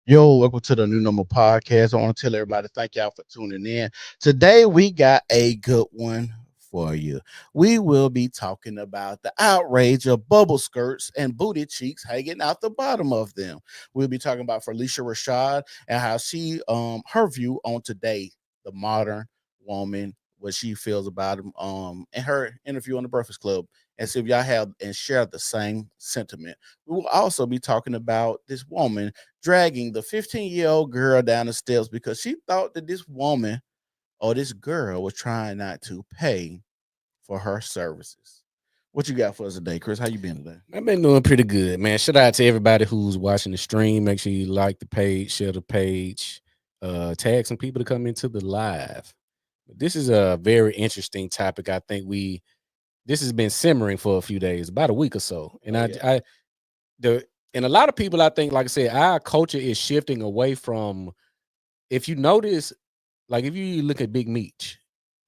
Yo, welcome to the New Normal Podcast. I want to tell everybody thank y'all for tuning in. Today we got a good one for you. We will be talking about the outrage of bubble skirts and booty cheeks hanging out the bottom of them. We'll be talking about Phylicia Rashad and how she her view on today, the modern woman, what she feels about him, and her interview on the Breakfast Club, and see if y'all have and share the same sentiment. We will also be talking about this woman dragging the 15-year-old girl down the steps because she thought that this woman or this girl was trying not to pay for her services. What you got for us today, Chris? How you been today? I've been doing pretty good, man. Shout out to everybody who's watching the stream. Make sure you like the page, share the page, tag some people to come into the live. This is a very interesting topic. I think this has been simmering for a few days, about a week or so. And Oh I, yeah. I the and a lot of people, I think, like I said, our culture is shifting away from. If you notice, like if you look at Big Meech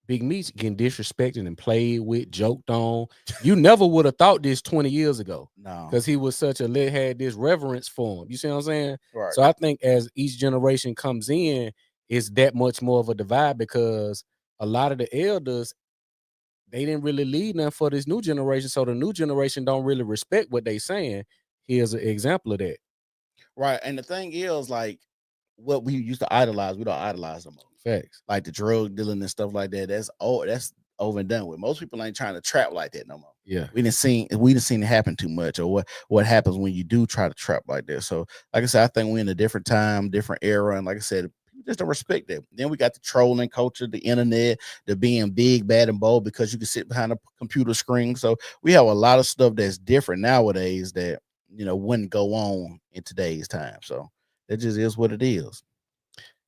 getting disrespected and played with, joked on. You never would have thought this 20 years ago No. because he was such a had this reverence for him. You see what I'm saying? Right. So I think as each generation comes in, it's that much more of a divide because a lot of the elders they didn't really lead nothing for this new generation. So the new generation don't really respect what they saying. Here's an example of that. Right. And the thing is, like, what we used to idolize, we don't idolize no more. Facts. Like the drug dealing and stuff like that. That's over and done with. Most people ain't trying to trap like that no more. Yeah. We didn't seen it happen too much, or what happens when you do try to trap like that. So, like I said, I think we're in a different time, different era, and like I said, people just don't respect that. Then we got the trolling culture, the internet, the being big, bad, and bold because you can sit behind a computer screen. So we have a lot of stuff that's different nowadays that wouldn't go on in today's time. So that just is what it is.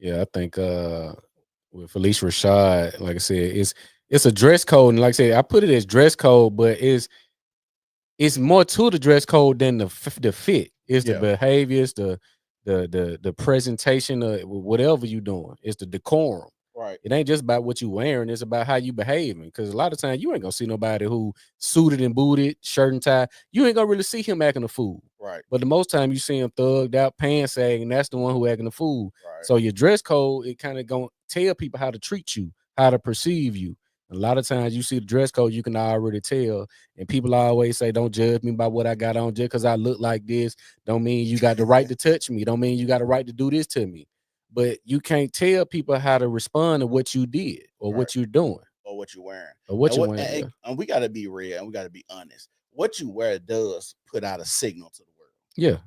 Yeah, I think with Felicia Rashad, like I said, it's a dress code, and like I said, I put it as dress code, but it's more to the dress code than the fit. It's the Yeah. behaviors, the presentation of whatever you doing. It's the decorum. Right. It ain't just about what you wearing. It's about how you behaving. Because a lot of times you ain't gonna see nobody who suited and booted, shirt and tie. You ain't gonna really see him acting a fool. Right. But the most time you see him thugged out, pants sagging, that's the one who acting a fool. Right. So your dress code, it kind of gonna tell people how to treat you, how to perceive you. A lot of times you see the dress code, you can already tell. And people always say, don't judge me by what I got on just because I look like this. Don't mean you got the right to touch me. Don't mean you got the right to do this to me. But you can't tell people how to respond to what you did or Right. what you're doing Or what you're wearing. or what And you're what wearing. Yeah. and we gotta be real and we gotta be honest. What you wear does put out a signal to the world. Yeah.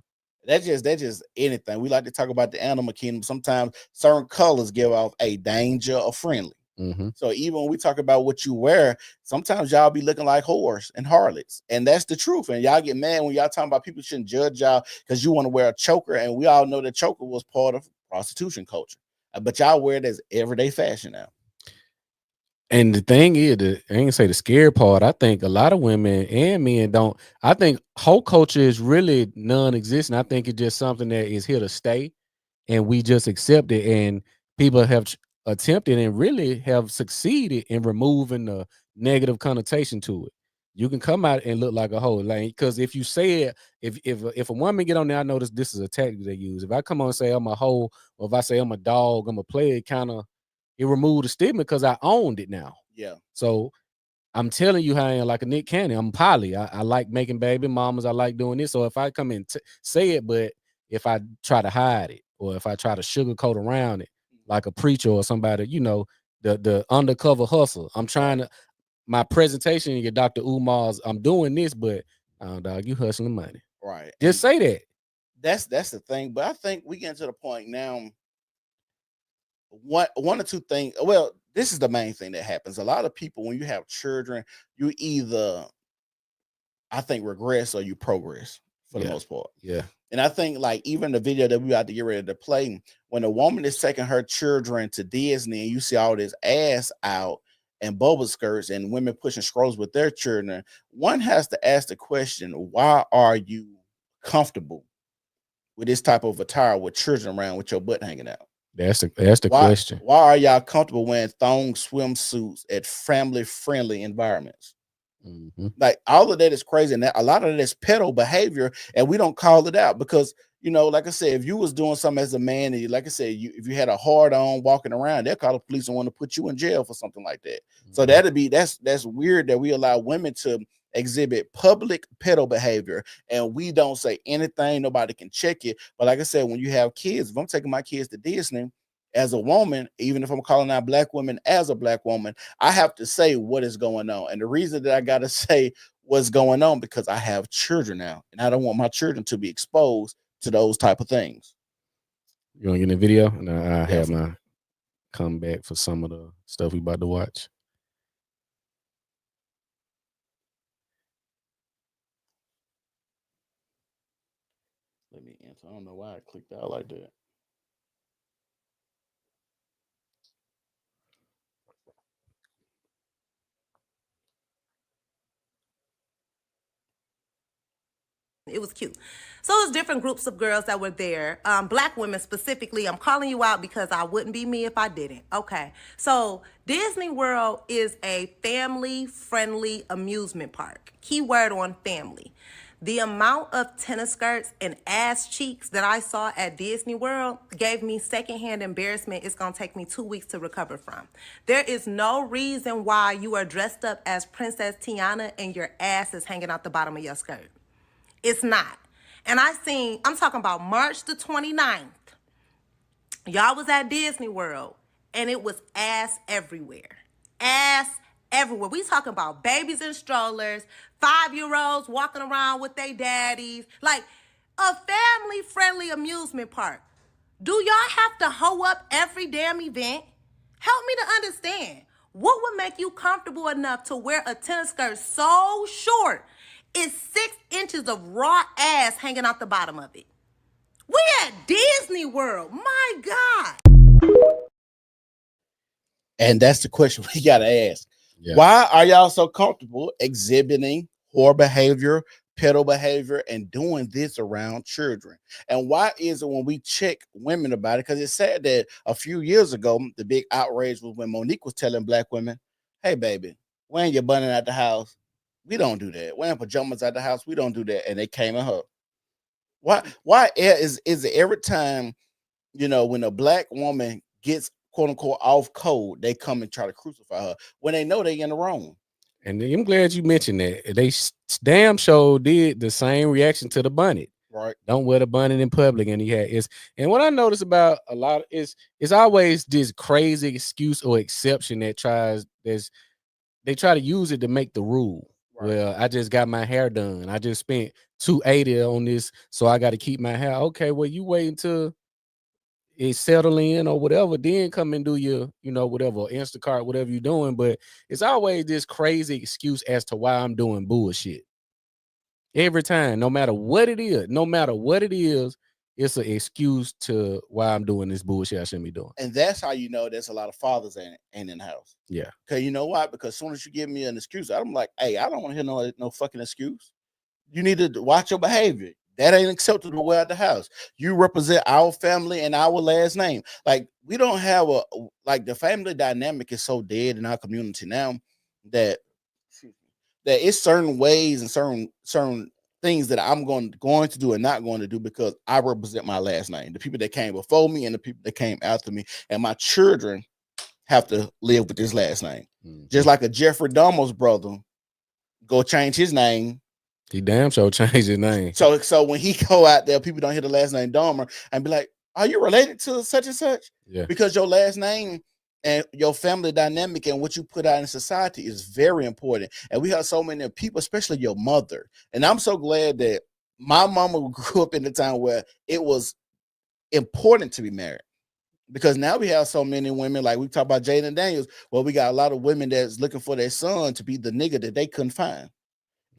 That's just anything. We like to talk about the animal kingdom. Sometimes certain colors give off a danger or friendly. Mm-hmm. So even when we talk about what you wear, sometimes y'all be looking like whores and harlots, and that's the truth. And y'all get mad when y'all talking about people shouldn't judge y'all because you want to wear a choker, and we all know that choker was part of prostitution culture. But y'all wear it as everyday fashion now. And the thing is, I ain't gonna say the scary part. I think a lot of women and men don't. I think whole culture is really non-existent. I think it's just something that is here to stay, and we just accept it. And people have attempted and really have succeeded in removing the negative connotation to it. You can come out and look like a hoe, like because if you say it, if a woman get on there, I notice this is a tactic they use. If I come on and say I'm a hoe, or if I say I'm a dog, I'm a player, it kind of it removed the stigma because I owned it now. Yeah. So I'm telling you how I am like a Nick Cannon. I'm poly. I like making baby mamas. I like doing this. So if I come and say it, but if I try to hide it or if I try to sugarcoat around it, like a preacher or somebody, the undercover hustle. I'm trying to my presentation, your Dr. Umar's, I'm doing this, but dog, you hustling money. Right. Just And say that. that's the thing. But I think we get to the point now. One or two things. Well, this is the main thing that happens. A lot of people, when you have children, you either, I think, regress or you progress for the Yeah. most part. Yeah. And I think, like, even the video that we about to get ready to play, when a woman is taking her children to Disney and you see all this ass out and bubble skirts and women pushing strollers with their children, one has to ask the question, why are you comfortable with this type of attire with children around with your butt hanging out? That's the Why question. why are y'all comfortable wearing thong swimsuits at family friendly environments? Mhm. Like all of that is crazy, and that a lot of that is pedo behavior, and we don't call it out because like I said, if you was doing something as a man, and like I said, if you had a hard on walking around, they'll call the police and want to put you in jail for something like that. So Mhm. that's weird that we allow women to exhibit public pedo behavior, and we don't say anything. Nobody can check it. But like I said, when you have kids, if I'm taking my kids to Disney as a woman, even if I'm calling out black women as a black woman, I have to say what is going on. And the reason that I got to say what's going on because I have children now, and I don't want my children to be exposed to those type of things. You want to get in the video? And I have Definitely. my comeback for some of the stuff we about to watch. Let me answer. I don't know why I clicked out like that. It was cute. So it was different groups of girls that were there. Black women specifically. I'm calling you out because I wouldn't be me if I didn't. Okay. So Disney World is a family-friendly amusement park. Keyword on family. The amount of tennis skirts and ass cheeks that I saw at Disney World gave me secondhand embarrassment it's going to take me 2 weeks to recover from. There is no reason why you are dressed up as Princess Tiana and your ass is hanging out the bottom of your skirt. It's not. And I'm talking about March the 29th. Y'all was at Disney World and it was ass everywhere. Ass everywhere. We talking about babies in strollers, 5-year-olds walking around with their daddies. Like a family-friendly amusement park. Do y'all have to hoe up every damn event? Help me to understand. What would make you comfortable enough to wear a tennis skirt so short it's 6 inches of raw ass hanging out the bottom of it? We at Disney World. My God. And that's the question we got to ask. Yeah. Why are y'all so comfortable exhibiting whore behavior, pedo behavior, and doing this around children? And why is it when we check women about it? Because it's sad that a few years ago, the big outrage was when Monique was telling black women, hey, baby, wearing your bunny at the house, we don't do that. Wearing pajamas at the house, we don't do that. And they came at her. Why is it every time, when a black woman gets quote unquote off code, they come and try to crucify her when they know they in the wrong. And I'm glad you mentioned that. They damn show did the same reaction to the bonnet. Right. Don't wear the bonnet in public. And and what I notice about a lot is it's always this crazy excuse or exception they try to use it to make the rule. Right. Well, I just got my hair done. I just spent $280 on this, so I got to keep my hair. Okay, well, you wait until it settle in or whatever, then come and do your, whatever, Instacart, whatever you're doing. But it's always this crazy excuse as to why I'm doing bullshit. Every time, no matter what it is, it's an excuse to why I'm doing this bullshit I shouldn't be doing. And that's how you know there's a lot of fathers ain't in the house. Yeah. Because you know why? Because as soon as you give me an excuse, I'm like, hey, I don't want to hear no fucking excuse. You need to watch your behavior. That ain't acceptable to wear at the house. You represent our family and our last name. Like we don't have the family dynamic is so dead in our community now that it's certain ways and certain things that I'm going to do and not going to do because I represent my last name. The people that came before me and the people that came after me, and my children have to live with this last name. Mm-hmm. Just like a Jeffrey Dahmer's brother go change his name. He damn sure changed his name. So when he go out there, people don't hear the last name Dahmer and be like, "Are you related to such and such?" Yeah. Because your last name and your family dynamic and what you put out in society is very important. And we have so many people, especially your mother. And I'm so glad that my mama grew up in the time where it was important to be married. Because now we have so many women, like we talk about Jaden Daniels, well, we got a lot of women that's looking for their son to be the nigga that they couldn't find.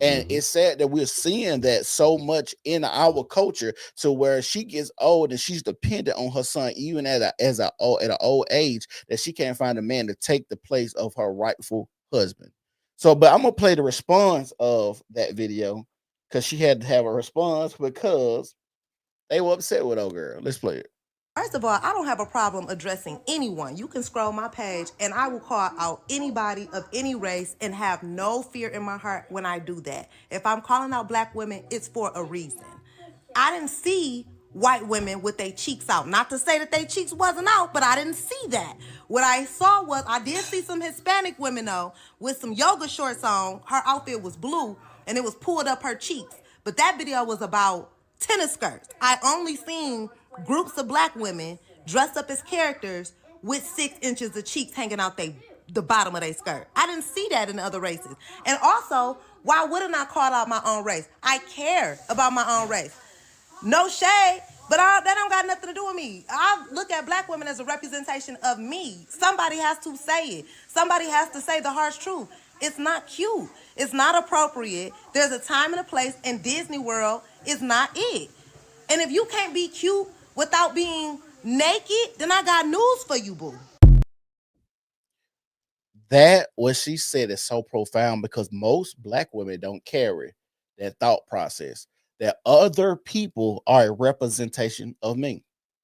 And it's sad that we're seeing that so much in our culture to where she gets old and she's dependent on her son, even at an old age, that she can't find a man to take the place of her rightful husband. So, but I'm going to play the response of that video because she had to have a response because they were upset with old girl. Let's play it. First of all, I don't have a problem addressing anyone. You can scroll my page and I will call out anybody of any race and have no fear in my heart when I do that. If I'm calling out black women, it's for a reason. I didn't see white women with their cheeks out. Not to say that their cheeks wasn't out, but I didn't see that. What I saw was, I did see some Hispanic women though, with some yoga shorts on. Her outfit was blue and it was pulled up her cheeks. But that video was about tennis skirts. I only seen groups of black women dressed up as characters with 6 inches of cheeks hanging out the bottom of their skirt. I didn't see that in other races. And also, why wouldn't I call out my own race? I care about my own race. No shade, but that don't got nothing to do with me. I look at black women as a representation of me. Somebody has to say it. Somebody has to say the harsh truth. It's not cute. It's not appropriate. There's a time and a place, and Disney World is not it. And if you can't be cute without being naked, then I got news for you, boo. That what she said is so profound because most black women don't carry that thought process that other people are a representation of me.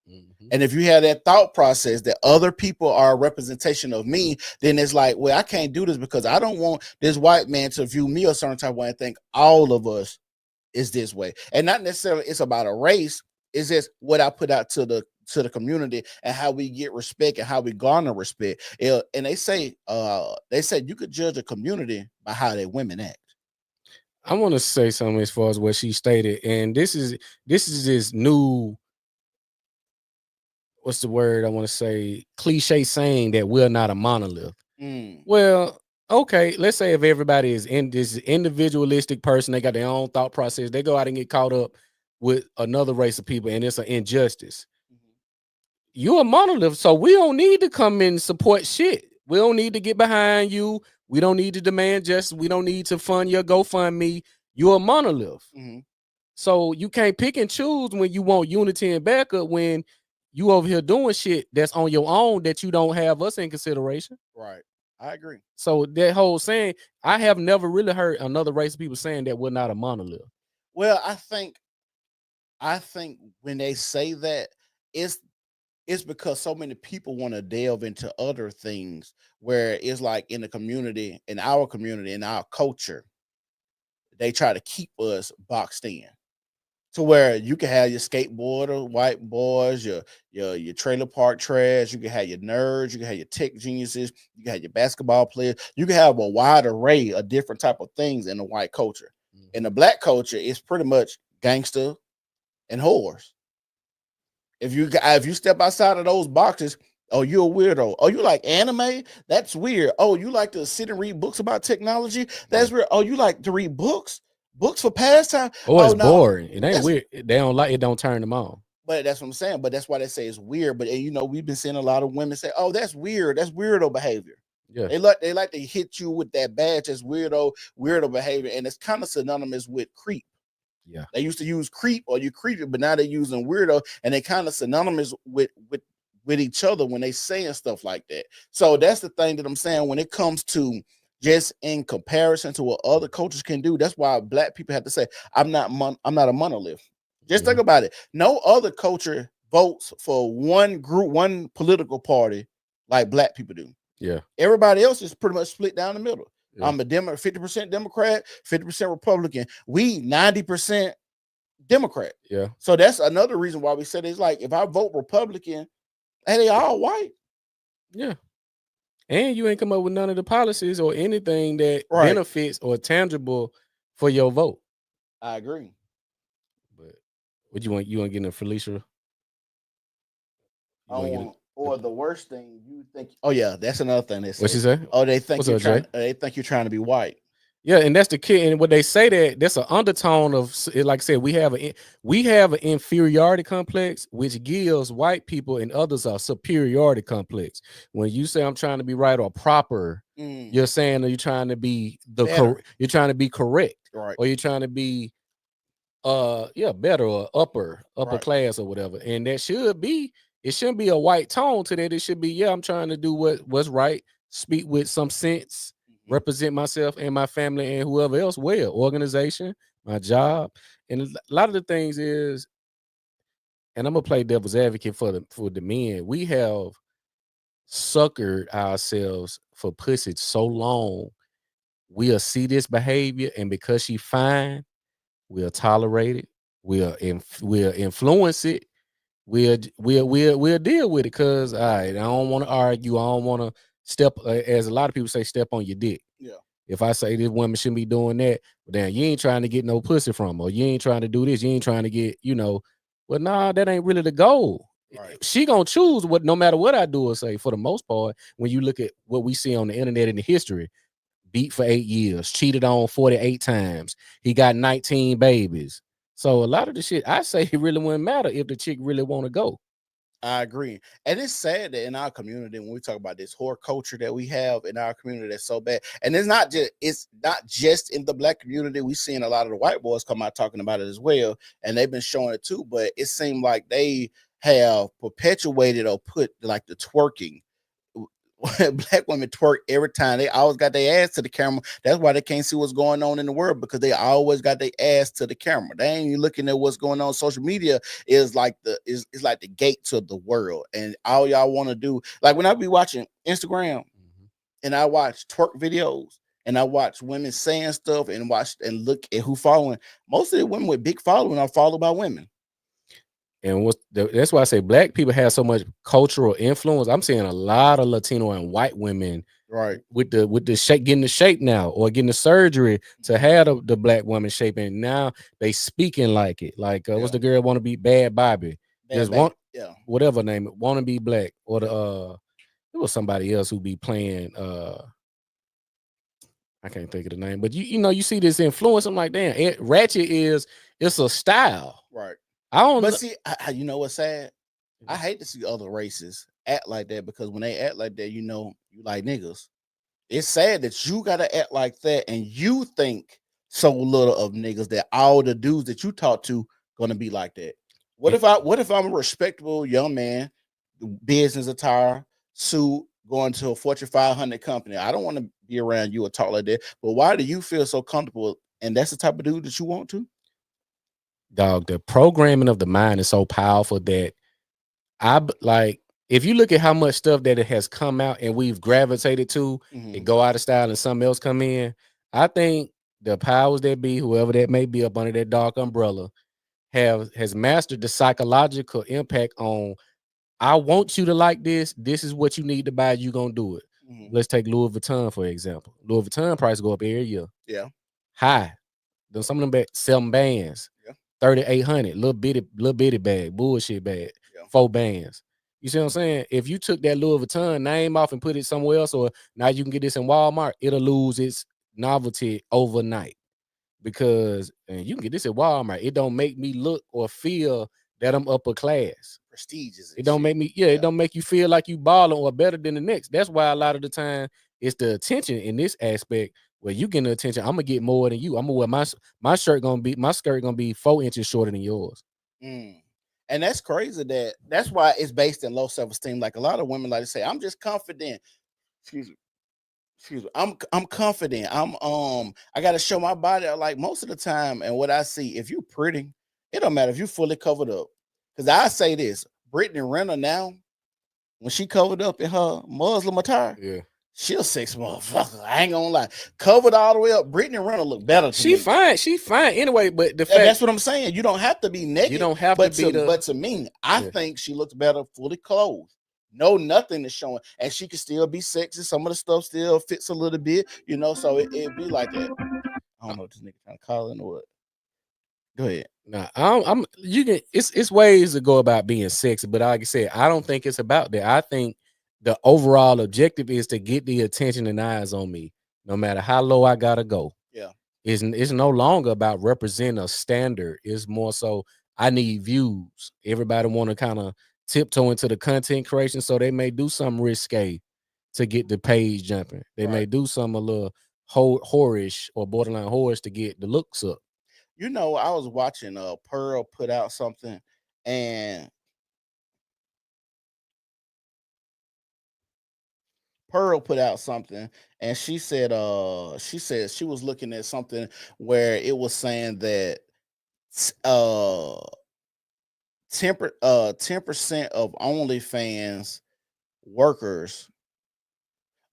Mm-hmm. And if you have that thought process that other people are a representation of me, then it's like, well, I can't do this because I don't want this white man to view me a certain type of way and think all of us is this way. And not necessarily it's about a race. It's just what I put out to the community and how we get respect and how we garner respect. And they say you could judge a community by how their women act. I want to say something as far as what she stated, and this is this new, what's the word I want to say, cliche saying that we're not a monolith. Well, okay, let's say if everybody is in this individualistic person, they got their own thought process, they go out and get caught up with another race of people, and it's an injustice. You're a monolith, so we don't need to come and support shit. We don't need to get behind you. We don't need to demand justice. We don't need to fund your GoFundMe. You're a monolith. So you can't pick and choose when you want unity and backup when you over here doing shit that's on your own that you don't have us in consideration. Right. I agree. So that whole saying, I have never really heard another race of people saying that we're not a monolith. Well, I think when they say that, it's because so many people want to delve into other things where it's like in the community, in our community, in our culture, they try to keep us boxed in to where you can have your skateboarder, white boys, your trailer park trash, you can have your nerds, you can have your tech geniuses, you can have your basketball players, you can have a wide array of different type of things in the white culture. In the black culture, it's pretty much gangster and whores. If you step outside of those boxes, oh, you're a weirdo. Oh, you like anime? That's weird. Oh, you like to sit and read books about technology? That's weird. Oh, you like to read books for pastime? Oh, it's boring. It ain't weird. They don't like it. Don't turn them on. But that's what I'm saying. But that's why they say it's weird. But we've been seeing a lot of women say, "Oh, that's weird. That's weirdo behavior." Yeah, they like to hit you with that badge as weirdo behavior, and it's kind of synonymous with creep. Yeah, they used to use creep or you creepy, but now they're using weirdo, and they kind of synonymous with each other when they saying stuff like that. So that's the thing that I'm saying when it comes to just in comparison to what other cultures can do. That's why black people have to say, I'm not a monolith. Just think about it. No other culture votes for one group, one political party like black people do. Yeah, everybody else is pretty much split down the middle. Yeah. I'm a 50% Democrat, 50% Republican. We 90% Democrat. Yeah. So that's another reason why we said it's like if I vote Republican, and they all white. Yeah. And you ain't come up with none of the policies or anything that benefits or tangible for your vote. I agree. But what you want to get in Phylicia? Or the worst thing you think? Oh yeah, that's another thing they say. What she say? Oh, they think they think you're trying to be white. Yeah, and that's the kid. And what they say that's an undertone of, like I said, we have an inferiority complex, which gives white people and others a superiority complex. When you say I'm trying to be right or proper, you're saying that you're trying to be you're trying to be correct, right? Or you're trying to be better or upper class or whatever. And that should be. It shouldn't be a white tone to that. It should be, I'm trying to do what's right, speak with some sense, represent myself and my family and whoever else well, organization, my job. And a lot of the things is and I'm gonna play devil's advocate for the men. We have suckered ourselves for pussy so long. We'll see this behavior, and because she fine, we'll tolerate it. We'll influence it. We'll deal with it because all right, I don't want to argue. I don't want to step, as a lot of people say, step on your dick. Yeah. If I say this woman shouldn't be doing that, but then you ain't trying to get no pussy from her. You ain't trying to do this. You ain't trying to get, well, nah, that ain't really the goal. Right. She gonna choose what, no matter what I do or say, for the most part, when you look at what we see on the internet in the history, beat for 8 years, cheated on 48 times. He got 19 babies. So a lot of the shit I say it really wouldn't matter if the chick really want to go. I agree. And it's sad that in our community, when we talk about this whore culture that we have in our community that's so bad, and it's not just in the black community. We've seen a lot of the white boys come out talking about it as well, and they've been showing it too. But it seemed like they have perpetuated or put like the twerking. Black women twerk every time. They always got their ass to the camera. That's why they can't see what's going on in the world, because they always got their ass to the camera. They ain't even looking at what's going on. Social media is like is like the gate to the world, and all y'all want to do. Like when I be watching Instagram and I watch twerk videos and I watch women saying stuff and watch and look at who following. Most of the women with big following are followed by women. And that's why I say black people have so much cultural influence. I'm seeing a lot of Latino and white women Right. with the shape, getting the shape now, or getting the surgery to have the black woman shape, and now they speaking like it. Like what's the girl want to be Bad Bobby? Just want whatever name it, want to be black, or the it was somebody else who be playing I can't think of the name, but you see this influence. I'm like, damn, ratchet it's a style. Right. I don't. But see, you know what's sad? I hate to see other races act like that, because when they act like that, you like niggas. It's sad that you gotta act like that, and you think so little of niggas that all the dudes that you talk to gonna be like that. What if I'm a respectable young man, business attire, suit, going to a Fortune 500 company? I don't want to be around you or talk like that. But why do you feel so comfortable? And that's the type of dude that you want to? Dog, the programming of the mind is so powerful that like, if you look at how much stuff that it has come out and we've gravitated to and go out of style and something else come in, I think the powers that be, whoever that may be up under that dark umbrella, has mastered the psychological impact on, I want you to like this. This is what you need to buy. You gonna do it. Let's take Louis Vuitton for example. Louis Vuitton price go up every year. Yeah. High. Then some of them selling bands. Yeah. 3,800, little bitty bag, bullshit bag, 4 bands. You see what I'm saying? If you took that Louis Vuitton name off and put it somewhere else, or now you can get this in Walmart, it'll lose its novelty overnight. Because, and you can get this at Walmart, it don't make me look or feel that I'm upper class. Prestigious. It don't make me, it don't make you feel like you balling or better than the next. That's why a lot of the time it's the attention in this aspect. Where you getting the attention, I'm gonna get more than you. I'm gonna wear my skirt gonna be 4 inches shorter than yours. And that's crazy. That's why it's based in low self-esteem. Like a lot of women like to say, I'm just confident. Excuse me. I'm confident. I gotta show my body. Like most of the time, and what I see, if you pretty, it don't matter if you fully covered up. Because I say this, Brittany Renner now, when she covered up in her Muslim attire, she'll sex motherfucker. I ain't gonna lie. Covered all the way up. Brittany Renner look better to me. She fine anyway, but that's what I'm saying. You don't have to be naked. You don't have to be but to me, I think she looks better fully clothed. No, nothing is showing. And she can still be sexy. Some of the stuff still fits a little bit, so it'd be like that. I don't know if this nigga trying to call in or what. Go ahead. Nah, you can it's ways to go about being sexy, but like I said, I don't think it's about that. I think the overall objective is to get the attention and eyes on me, no matter how low I gotta go. Yeah. It's no longer about representing a standard. It's more so I need views. Everybody want to kind of tiptoe into the content creation, so they may do something risque to get the page jumping. They may do something a little whorish or borderline whorish to get the looks up. I was watching Pearl put out something, and she said she was looking at something where it was saying that 10% of OnlyFans workers.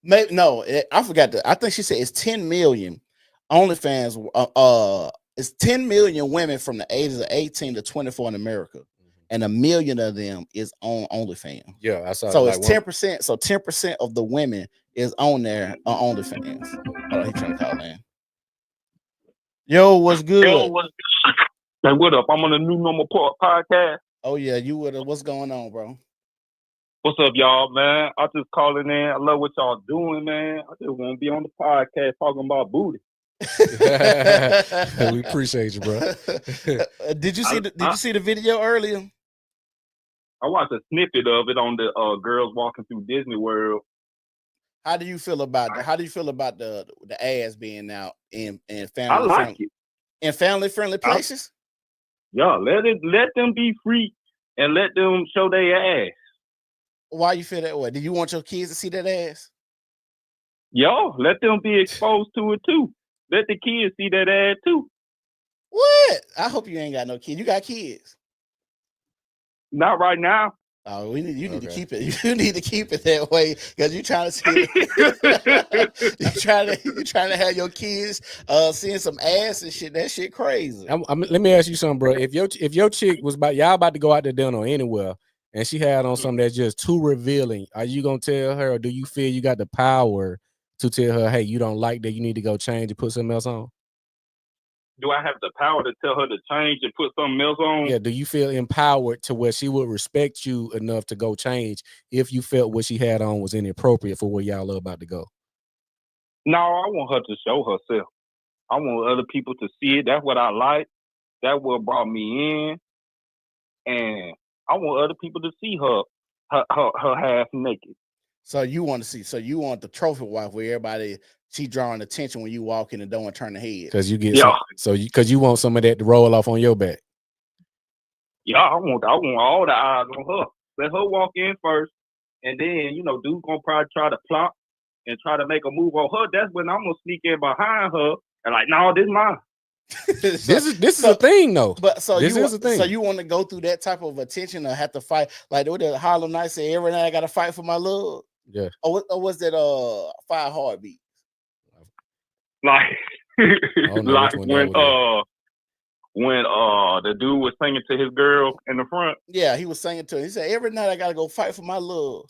Maybe no, I forgot that. I think she said it's 10 million OnlyFans. It's 10 million women from the ages of 18 to 24 in America, and 1 million of them is on OnlyFans. Yeah, I saw. So like it's 10%. So 10% of the women is on there on OnlyFans. Hold on, he trying to call in. Yo, what's good? Hey, what up? I'm on the New Normal podcast. Oh yeah, you would. What's going on, bro? What's up, y'all, man? I just calling in. I love what y'all doing, man. I just want to be on the podcast talking about booty. We appreciate you, bro. Did you see the video earlier? I watched a snippet of it on the girls walking through Disney World. How do you feel about that? How do you feel about the ads being out in family? I like it. In family friendly places? Yeah, let them be free and let them show their ass. Why you feel that way? Do you want your kids to see that ass? Yo, let them be exposed to it too. Let the kids see that ass too. What? I hope you ain't got no kids. You got kids? Not right now. Oh, you need to keep it. You need to keep it that way because you're trying to see. you're trying to have your kids seeing some ass and shit. That shit crazy. Let me ask you something, bro. If your chick was y'all about to go out to dinner or anywhere, and she had on something that's just too revealing, are you gonna tell her, or do you feel you got the power to tell her, hey, you don't like that, you need to go change and put something else on? Do I have the power to tell her to change and put something else on? Yeah, do you feel empowered to where she would respect you enough to go change if you felt what she had on was inappropriate for where y'all are about to go? No, I want her to show herself. I want other people to see it. That's what I like. That's what brought me in. And I want other people to see her half naked. So you want to see? So you want the trophy wife where everybody she drawing attention when you walk in the door and turn the head? Because you get because you want some of that to roll off on your back. Yeah, I want all the eyes on her. Let her walk in first, and then dude gonna probably try to plot and try to make a move on her. That's when I'm gonna sneak in behind her and like, no, this is mine. This is a thing though. But so this is a thing. So you want to go through that type of attention or have to fight like what the Harlem Nights say every night I got to fight for my love? Yeah. Or was that 5 Heartbeats? Like like when the dude was singing to his girl in the front. Yeah, he was singing to her. He said, every night I gotta go fight for my love.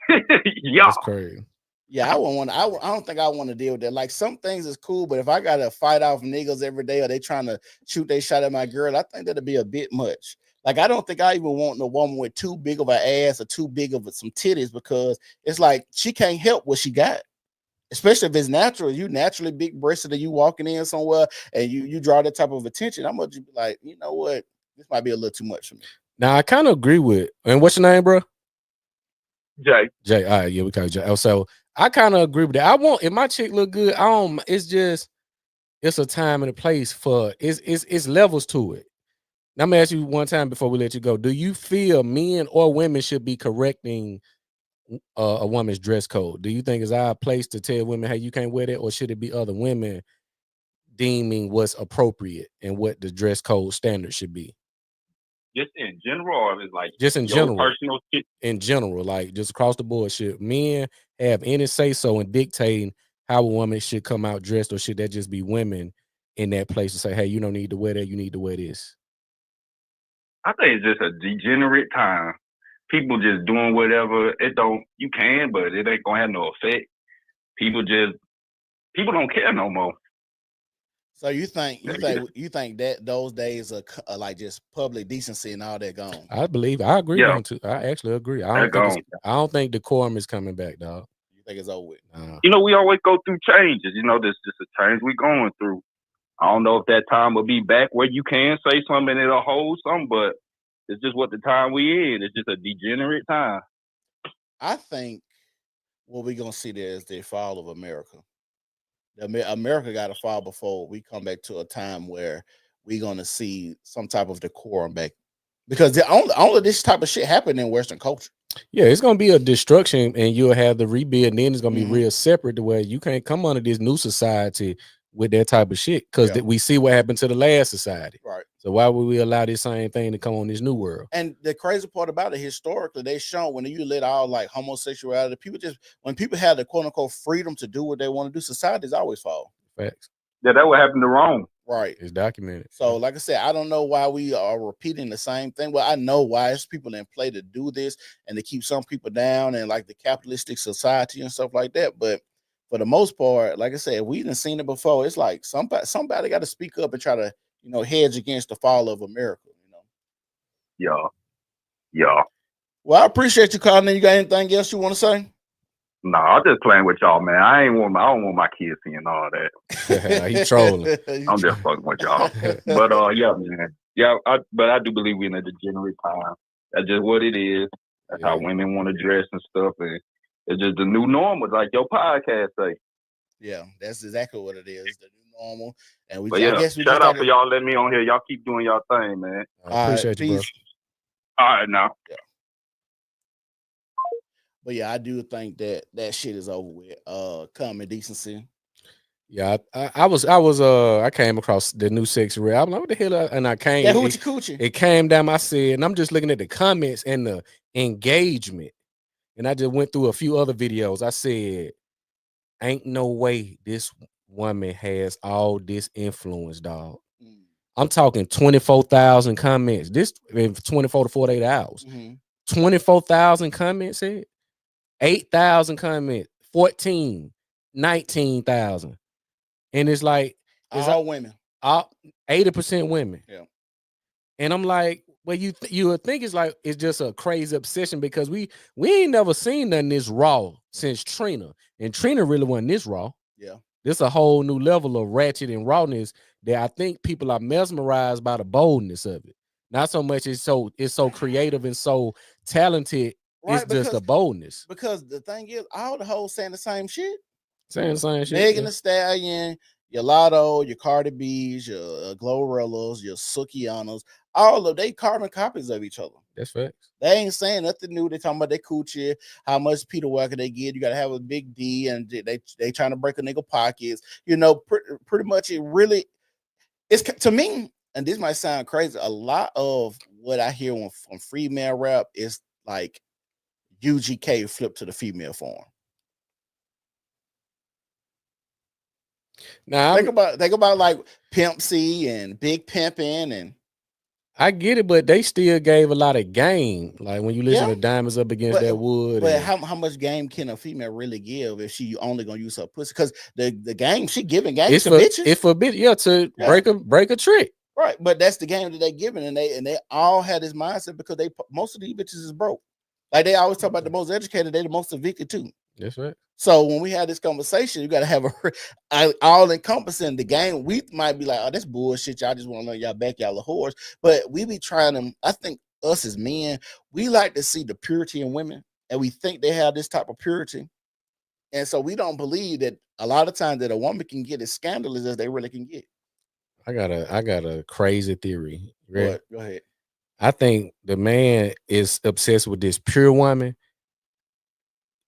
Yeah. That's crazy. Yeah, I don't think I want to deal with that. Like some things is cool, but if I gotta fight off niggas every day or they trying to shoot their shot at my girl, I think that'd be a bit much. Like I don't think I even want no woman with too big of an ass or too big of some titties because it's like she can't help what she got. Especially if it's natural, you naturally big breasted and you walking in somewhere and you draw that type of attention. I'm gonna be like, you know what, this might be a little too much for me. Now I kind of agree with. And what's your name, bro? Jay. All right, yeah, we call you Jay. So I kind of agree with that. I want if my chick look good. It's a time and a place for it's levels to it. Now, I'm gonna ask you one time before we let you go. Do you feel men or women should be correcting a woman's dress code? Do you think it's our place to tell women, hey, you can't wear that, or should it be other women deeming what's appropriate and what the dress code standard should be? Just in general, or is like just in general, personal shit? In general, like just across the board, should men have any say so in dictating how a woman should come out dressed, or should that just be women in that place to say, hey, you don't need to wear that, you need to wear this? I think it's just a degenerate time. People just doing whatever. You can, but it ain't gonna have no effect. People don't care no more. So you think that those days are like just public decency and all that gone? I agree with him too. I actually agree. I don't think decorum is coming back, dog. You think it's over with? We always go through changes. This is just a change we're going through. I don't know if that time will be back where you can say something and it'll hold something, but it's just what the time we in. It's just a degenerate time. I think what we're gonna see there is the fall of America. America got to fall before we come back to a time where we're gonna see some type of decorum back, because only this type of shit happened in Western culture. Yeah, it's gonna be a destruction, and you'll have the rebuild, and then it's gonna be real separate to where you can't come under this new society with that type of shit, because we see what happened to the last society. Right. So why would we allow this same thing to come on this new world? And the crazy part about it, historically, they shown when you let all like homosexuality, people just when people have the quote unquote freedom to do what they want to do, societies always fall. Facts. Yeah, that what happened to Rome. Right. It's documented. So, like I said, I don't know why we are repeating the same thing. Well, I know why it's people in play to do this and to keep some people down and like the capitalistic society and stuff like that. But for the most part, like I said, we done seen it before. It's like somebody got to speak up and try to, hedge against the fall of America. Yeah. Well, I appreciate you calling in. You got anything else you want to say? No, I'm just playing with y'all, man. I don't want my kids seeing all that. He trolling. I'm just fucking with y'all. But yeah, man. Yeah, but I do believe we're in a degenerate time. That's just what it is. That's how women want to dress and stuff, and it's just the new normal, like your podcast say. Yeah, that's exactly what it is. The new normal. And I guess we shout out for y'all letting me on here. Y'all keep doing y'all thing, man. I appreciate you, bro. All right, now. Yeah. But yeah, I do think that shit is over with. Common decency. Yeah, I came across the new sexy red. I'm like, what the hell? And I came. Yeah, hoochie coochie. It came down. I said, and I'm just looking at the comments and the engagement. And I just went through a few other videos. I said, ain't no way this woman has all this influence, dog. I'm talking 24,000 comments. This in 24 to 48 hours. 24,000 comments said. 8,000 comments, 14, 19,000. And it's like all women. 80% women. Yeah. And I'm like, well, you would think it's just a crazy obsession because we ain't never seen nothing this raw since Trina. And Trina really wasn't this raw. Yeah. This a whole new level of ratchet and rawness that I think people are mesmerized by the boldness of it. Not so much it's so creative and so talented. Right, it's just the boldness. Because the thing is, all the hoes saying the same shit. Saying the same shit. Megan Thee Stallion, your Lotto, your Cardi B's, your Glorellas, your Sukianas, all of they carbon copies of each other. That's facts. They ain't saying nothing new. They talking about their coochie, how much Peter Walker they get. You got to have a big D, and they trying to break a nigga pockets. Pretty much it really. It's to me, and this might sound crazy. A lot of what I hear from female rap is like UGK flipped to the female form. Now think about like Pimp C and Big Pimpin', and I get it, but they still gave a lot of game. Like when you listen to Diamonds Up Against That Wood. But how much game can a female really give if she only gonna use her pussy? Because the game she giving game to bitches. It's for bitch, to break a trick. Right, but that's the game that they giving, and they all had this mindset because most of these bitches is broke. Like they always talk about the most educated, they the most evicted too. That's right. So when we have this conversation, you got to have a all encompassing the game. We might be like, oh, that's bullshit. Y'all just want to learn y'all back, y'all are whores. But we be trying to. I think us as men, we like to see the purity in women, and we think they have this type of purity, and so we don't believe that a lot of times that a woman can get as scandalous as they really can get. I got a crazy theory. Right? Go ahead. I think the man is obsessed with this pure woman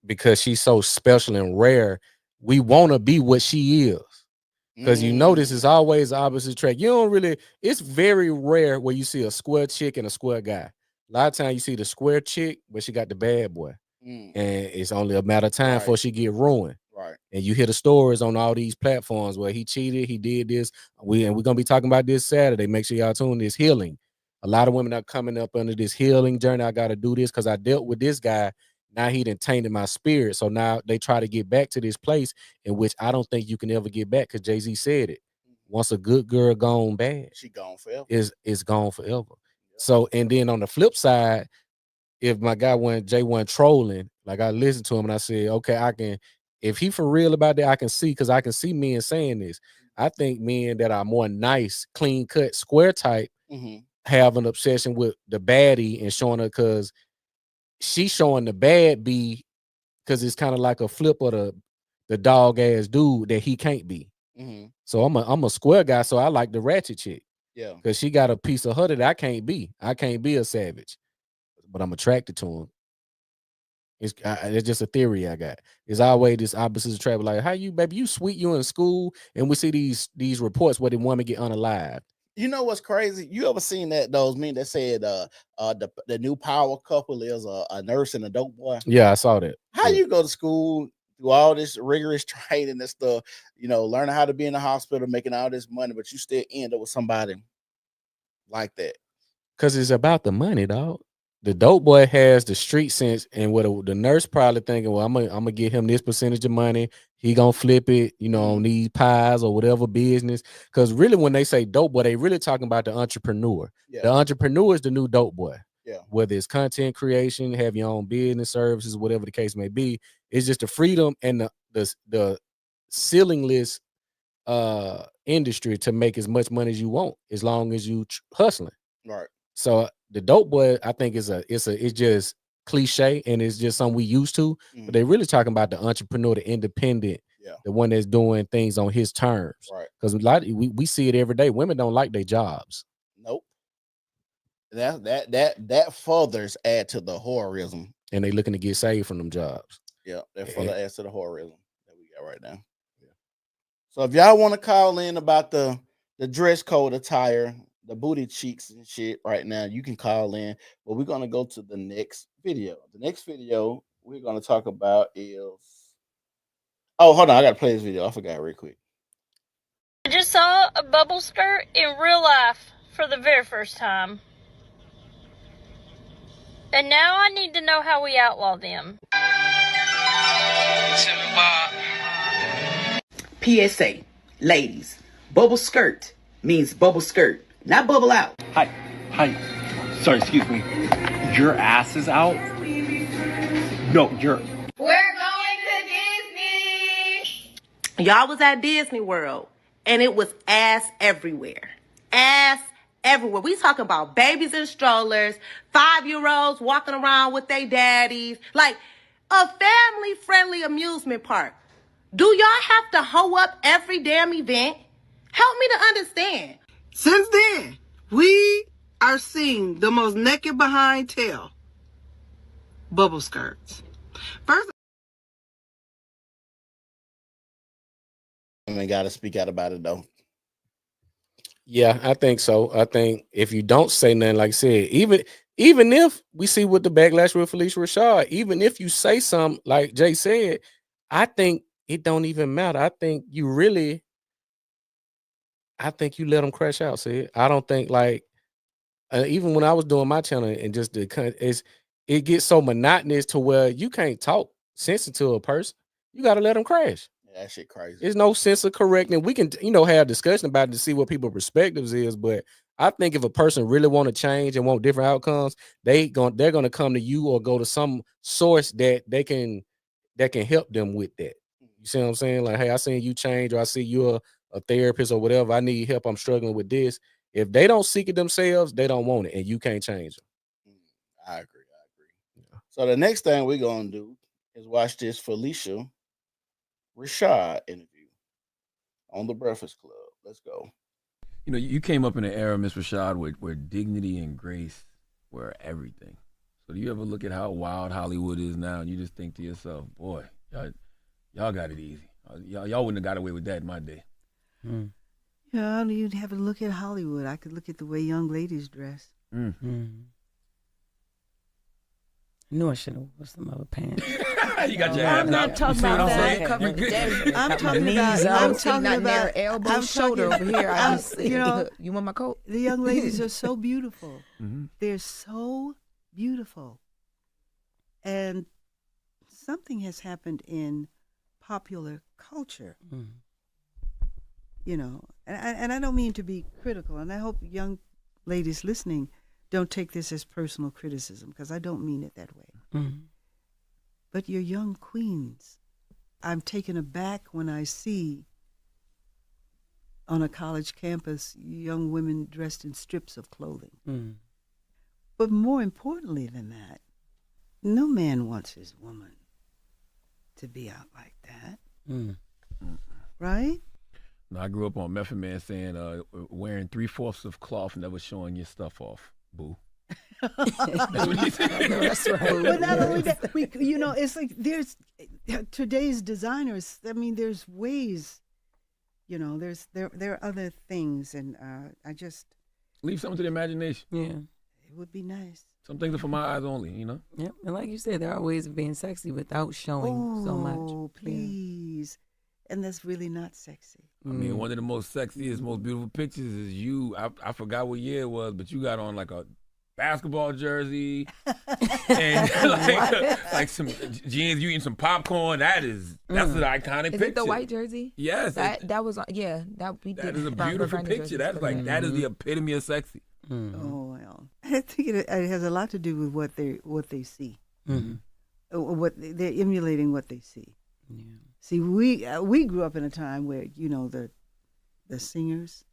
because she's so special and rare. We want to be what she is. Because you notice it's always the opposite track. You don't really, it's very rare where you see a square chick and a square guy. A lot of times you see the square chick, but she got the bad boy. And it's only a matter of time before she get ruined. Right. And you hear the stories on all these platforms where he cheated, he did this. We're gonna be talking about this Saturday. Make sure y'all tune in. This healing. A lot of women are coming up under this healing journey. I gotta do this because I dealt with this guy. Now he done tainted my spirit. So now they try to get back to this place in which I don't think you can ever get back because Jay-Z said it. Once a good girl gone bad, she gone forever. It's gone forever. Yeah. So, and then on the flip side, if my guy Jay wasn't trolling, like I listened to him and I said, okay, I can, if he for real about that, I can see, because I can see men saying this. I think men that are more nice, clean cut, square type have an obsession with the baddie and showing her because she's showing the bad B because it's kind of like a flip of the dog ass dude that he can't be. So I'm a square guy, so I like the ratchet chick. Yeah, because she got a piece of her that I can't be. I can't be a savage, but I'm attracted to him. It's just a theory I got. It's always this opposites attract. Like, how you, baby, you sweet, you in school, and we see these reports where the woman get unalived. You know what's crazy? You ever seen those men that said the new power couple is a nurse and a dope boy? Yeah, I saw that. How Yeah. you go to school, do all this rigorous training and stuff, learning how to be in the hospital, making all this money, but you still end up with somebody like that? Because it's about the money, dog. The dope boy has the street sense, and what the nurse probably thinking, well, I'm gonna give him this percentage of money. He gonna flip it, on these pies or whatever business. Because really, when they say dope boy, they really talking about the entrepreneur. Yeah. The entrepreneur is the new dope boy. Yeah. Whether it's content creation, have your own business, services, whatever the case may be, it's just the freedom and the ceilingless industry to make as much money as you want, as long as you hustling. Right. So the dope boy, I think it's just cliche, and it's just something we used to. But they really talking about the entrepreneur, the independent, the one that's doing things on his terms. Right. Because we see it every day. Women don't like their jobs. Nope. That furthers add to the horrorism, and they looking to get saved from them jobs. Yeah, that further adds to the horrorism that we got right now. Yeah. So if y'all want to call in about the dress code attire, the booty cheeks and shit right now, you can call in. But we're gonna go to the next video. The next video we're gonna talk about is. Oh, hold on, I gotta play this video. I forgot real quick. I just saw a bubble skirt in real life for the very first time. And now I need to know how we outlaw them. PSA, ladies, bubble skirt means bubble skirt, not bubble out. Hi. Sorry, excuse me. Your ass is out? No, you're... We're going to Disney. Y'all was at Disney World, and it was ass everywhere. Ass everywhere. We talking about babies in strollers, 5-year-olds walking around with their daddies, like a family-friendly amusement park. Do y'all have to hoe up every damn event? Help me to understand. Since then, we are seeing the most naked behind tail bubble skirts. First, I got to speak out about it though. Yeah, I think so. I think if you don't say nothing, like I said, even if we see what the backlash with Phylicia Rashad, even if you say something like Jay said, I think it don't even matter. I think you let them crash out. See, I don't think even when I was doing my channel and just it gets so monotonous to where you can't talk sense to a person. You got to let them crash. Yeah, that shit crazy. There's no sense of correcting. We can, have discussion about it to see what people's perspectives is. But I think if a person really want to change and want different outcomes, they're gonna come to you or go to some source that can help them with that. You see what I'm saying? Like, hey, I seen you change, or I see you're a therapist or whatever. I need help. I'm struggling with this. If they don't seek it themselves, they don't want it, and you can't change them. I agree. Yeah. So the next thing we're gonna do is watch this Phylicia Rashad interview on the Breakfast Club. Let's go. You came up in an era, Miss Rashad, where dignity and grace were everything. So do you ever look at how wild Hollywood is now, and you just think to yourself, boy, y'all got it easy. Y'all wouldn't have got away with that in my day. Yeah, you'd have to look at Hollywood. I could look at the way young ladies dress. I knew I should have worn some other pants. You got your abs I'm not out. talking You see what about I'm that. saying? I'm talking about elbow, shoulder over here. You want my coat? The young ladies are so beautiful. Mm-hmm. They're so beautiful. And something has happened in popular culture. And I don't mean to be critical, and I hope young ladies listening don't take this as personal criticism, because I don't mean it that way. But you're young queens. I'm taken aback when I see on a college campus young women dressed in strips of clothing. But more importantly than that, no man wants his woman to be out like that. Right? I grew up on Method Man saying, wearing 3/4 of cloth, never showing your stuff off, boo. That's what he said. That's right. But not only that, it's like there's today's designers. I mean, there's ways there are other things, and I just leave something to the imagination. Yeah. It would be nice. Some things are for my eyes only, Yep. And like you said, there are ways of being sexy without showing so much. Oh, please. And that's really not sexy. I mean, one of the most sexiest, most beautiful pictures is you. I forgot what year it was, but you got on like a basketball jersey and like some jeans. You eating some popcorn. That's an iconic picture. Is it the white jersey? Yes. That was we did. That is a beautiful picture. That's like that is the epitome of sexy. Oh well, I think it has a lot to do with what they see. What they're emulating what they see. Yeah. See, we grew up in a time where the singers,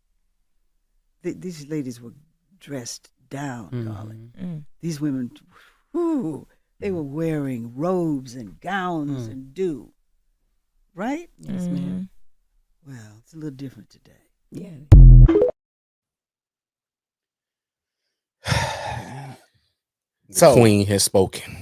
these ladies were dressed down, darling. These women, they were wearing robes and gowns and right? Yes, ma'am. Well, it's a little different today. Yeah. The queen has spoken.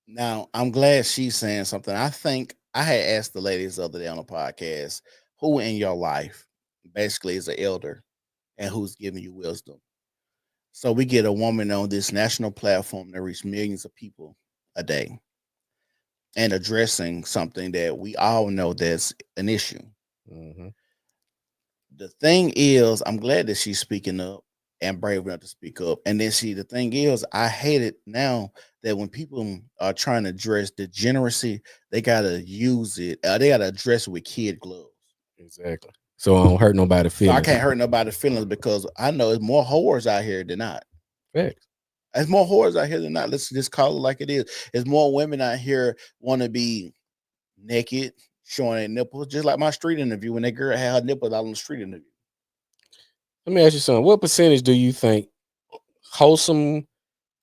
Now, I'm glad she's saying something. I think I had asked the ladies the other day on the podcast, who in your life basically is an elder and who's giving you wisdom. So we get a woman on this national platform that reaches millions of people a day and addressing something that we all know that's an issue. Mm-hmm. The thing is, I'm glad that she's speaking up and brave enough to speak up. And then the thing is, I hate it now that when people are trying to address degeneracy, they gotta use it. They gotta address it with kid gloves. Exactly. So I don't hurt nobody's feelings. So I can't hurt nobody's feelings because I know there's more whores out here than not. Facts. There's more whores out here than not. Let's just call it like it is. There's more women out here want to be naked, showing their nipples, just like my street interview when that girl had her nipples out on the street interview. Let me ask you something. What percentage do you think wholesome,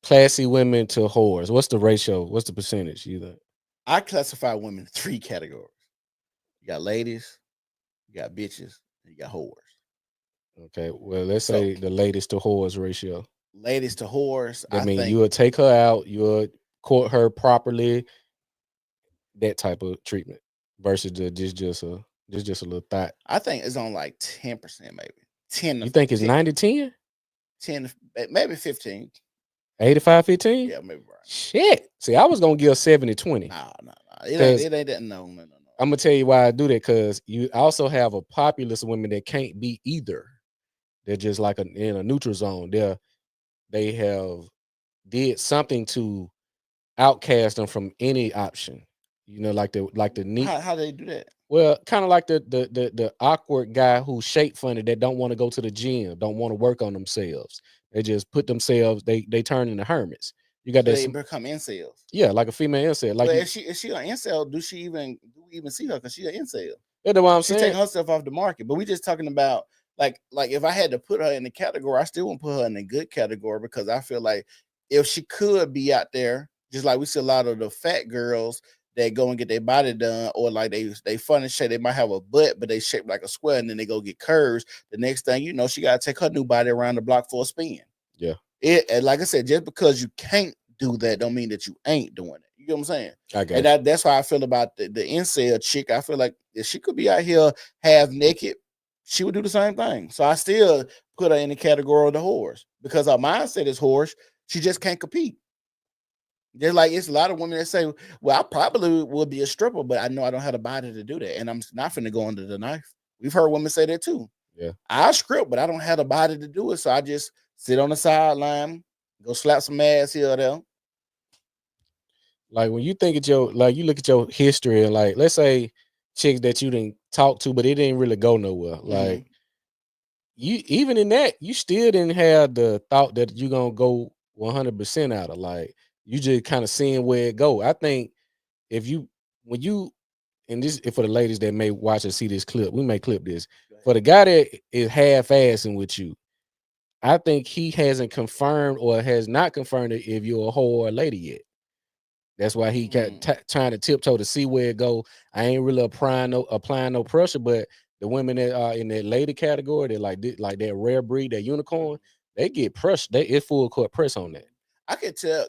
classy women to whores? What's the ratio? What's the percentage you think? I classify women in 3 categories. You got ladies, you got bitches, and you got whores. Okay, well, let's say the ladies to whores ratio. Ladies to whores. I mean, you would take her out, you would court her properly, that type of treatment, versus just a little thought. I think it's on like 10%, maybe. 10. You think it's 90-10? 10, maybe 15. 85-15? Yeah, maybe right. Shit. See, I was gonna give 70-20. No. It ain't that. No. I'm gonna tell you why I do that, because you also have a populace of women that can't be either. They're just like in a neutral zone. They have did something to outcast them from any option. Like the neat. How they do that? Well, kind of like the awkward guy who's shape funny that don't want to go to the gym, don't want to work on themselves. They just put themselves. They turn into hermits. You got They become incels. Yeah, like a female incel. Like, if she an incel, do we even see her? Because she's an incel. That's what I'm saying. She's taking herself off the market. But we just talking about like if I had to put her in the category, I still wouldn't put her in the good category, because I feel like if she could be out there, just like we see a lot of the fat girls that go and get their body done, or like they fun and shape. They might have a butt, but they shape like a square, and then they go get curves. The next thing you know, she got to take her new body around the block for a spin. Yeah. And like I said, just because you can't do that don't mean that you ain't doing it. You get what I'm saying? I got and that's how I feel about the incel chick. I feel like if she could be out here half naked, she would do the same thing. So I still put her in the category of the whores, because her mindset is whorish. She just can't compete. Just like it's a lot of women that say, well, I probably would be a stripper, but I know I don't have the body to do that. And I'm not finna go under the knife. We've heard women say that too. Yeah. I strip, but I don't have the body to do it. So I just sit on the sideline, go slap some ass here or there. Like when you think of you look at your history, and like, let's say chicks that you didn't talk to, but it didn't really go nowhere. Like you, even in that, you still didn't have the thought that you're going to go 100% out of, like, you just kind of seeing where it go. I think and this is for the ladies that may watch and see this clip, we may clip this. For the guy that is half-assing with you, I think he hasn't confirmed or has not confirmed if you're a whore or a lady yet. That's why he got trying to tiptoe to see where it go. I ain't really applying no pressure, but the women that are in that lady category, that like that rare breed, that unicorn, they get pressure. It's full court press on that. I can tell.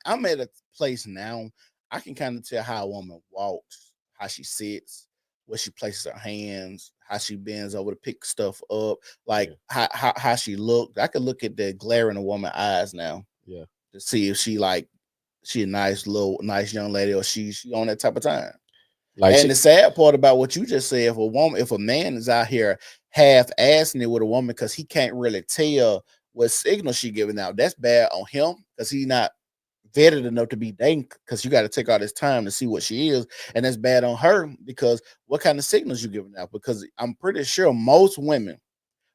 I'm at a place now. I can kind of tell how a woman walks, how she sits, where she places her hands, how she bends over to pick stuff up, like how she looked. I could look at the glare in a woman's eyes now. Yeah. To see if she a nice young lady, or she on that type of time. Like and the sad part about what you just said, if a man is out here half assing it with a woman because he can't really tell what signal she giving out, that's bad on him because he's not vetted enough to be dating, because you got to take all this time to see what she is, and that's bad on her because what kind of signals you giving out? Because I'm pretty sure most women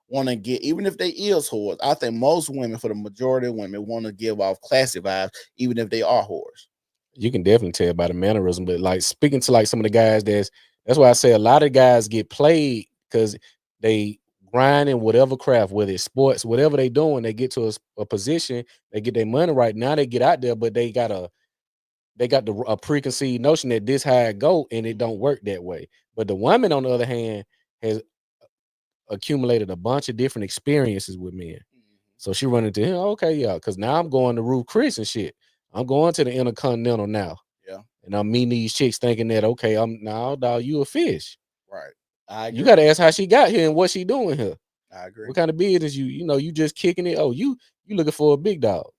want to get, even if they is whores, I think most women, for the majority of women, want to give off classy vibes, even if they are whores. You can definitely tell by the mannerism, but like speaking to like some of the guys, that's why I say a lot of guys get played because they grind in whatever craft, whether it's sports, whatever they doing, they get to a position, they get their money right. Now they get out there, but they got a preconceived notion that this how it go, and it don't work that way. But the woman, on the other hand, has accumulated a bunch of different experiences with men. So she run into him, okay, yeah, because now I'm going to Ruth Chris and shit. I'm going to the Intercontinental now. Yeah. And I'm meeting these chicks thinking that, okay, I'm now, dog, you a fish. Right. You got to ask how she got here and what she doing here. I agree. What kind of business you just kicking it? Oh, you looking for a big dog.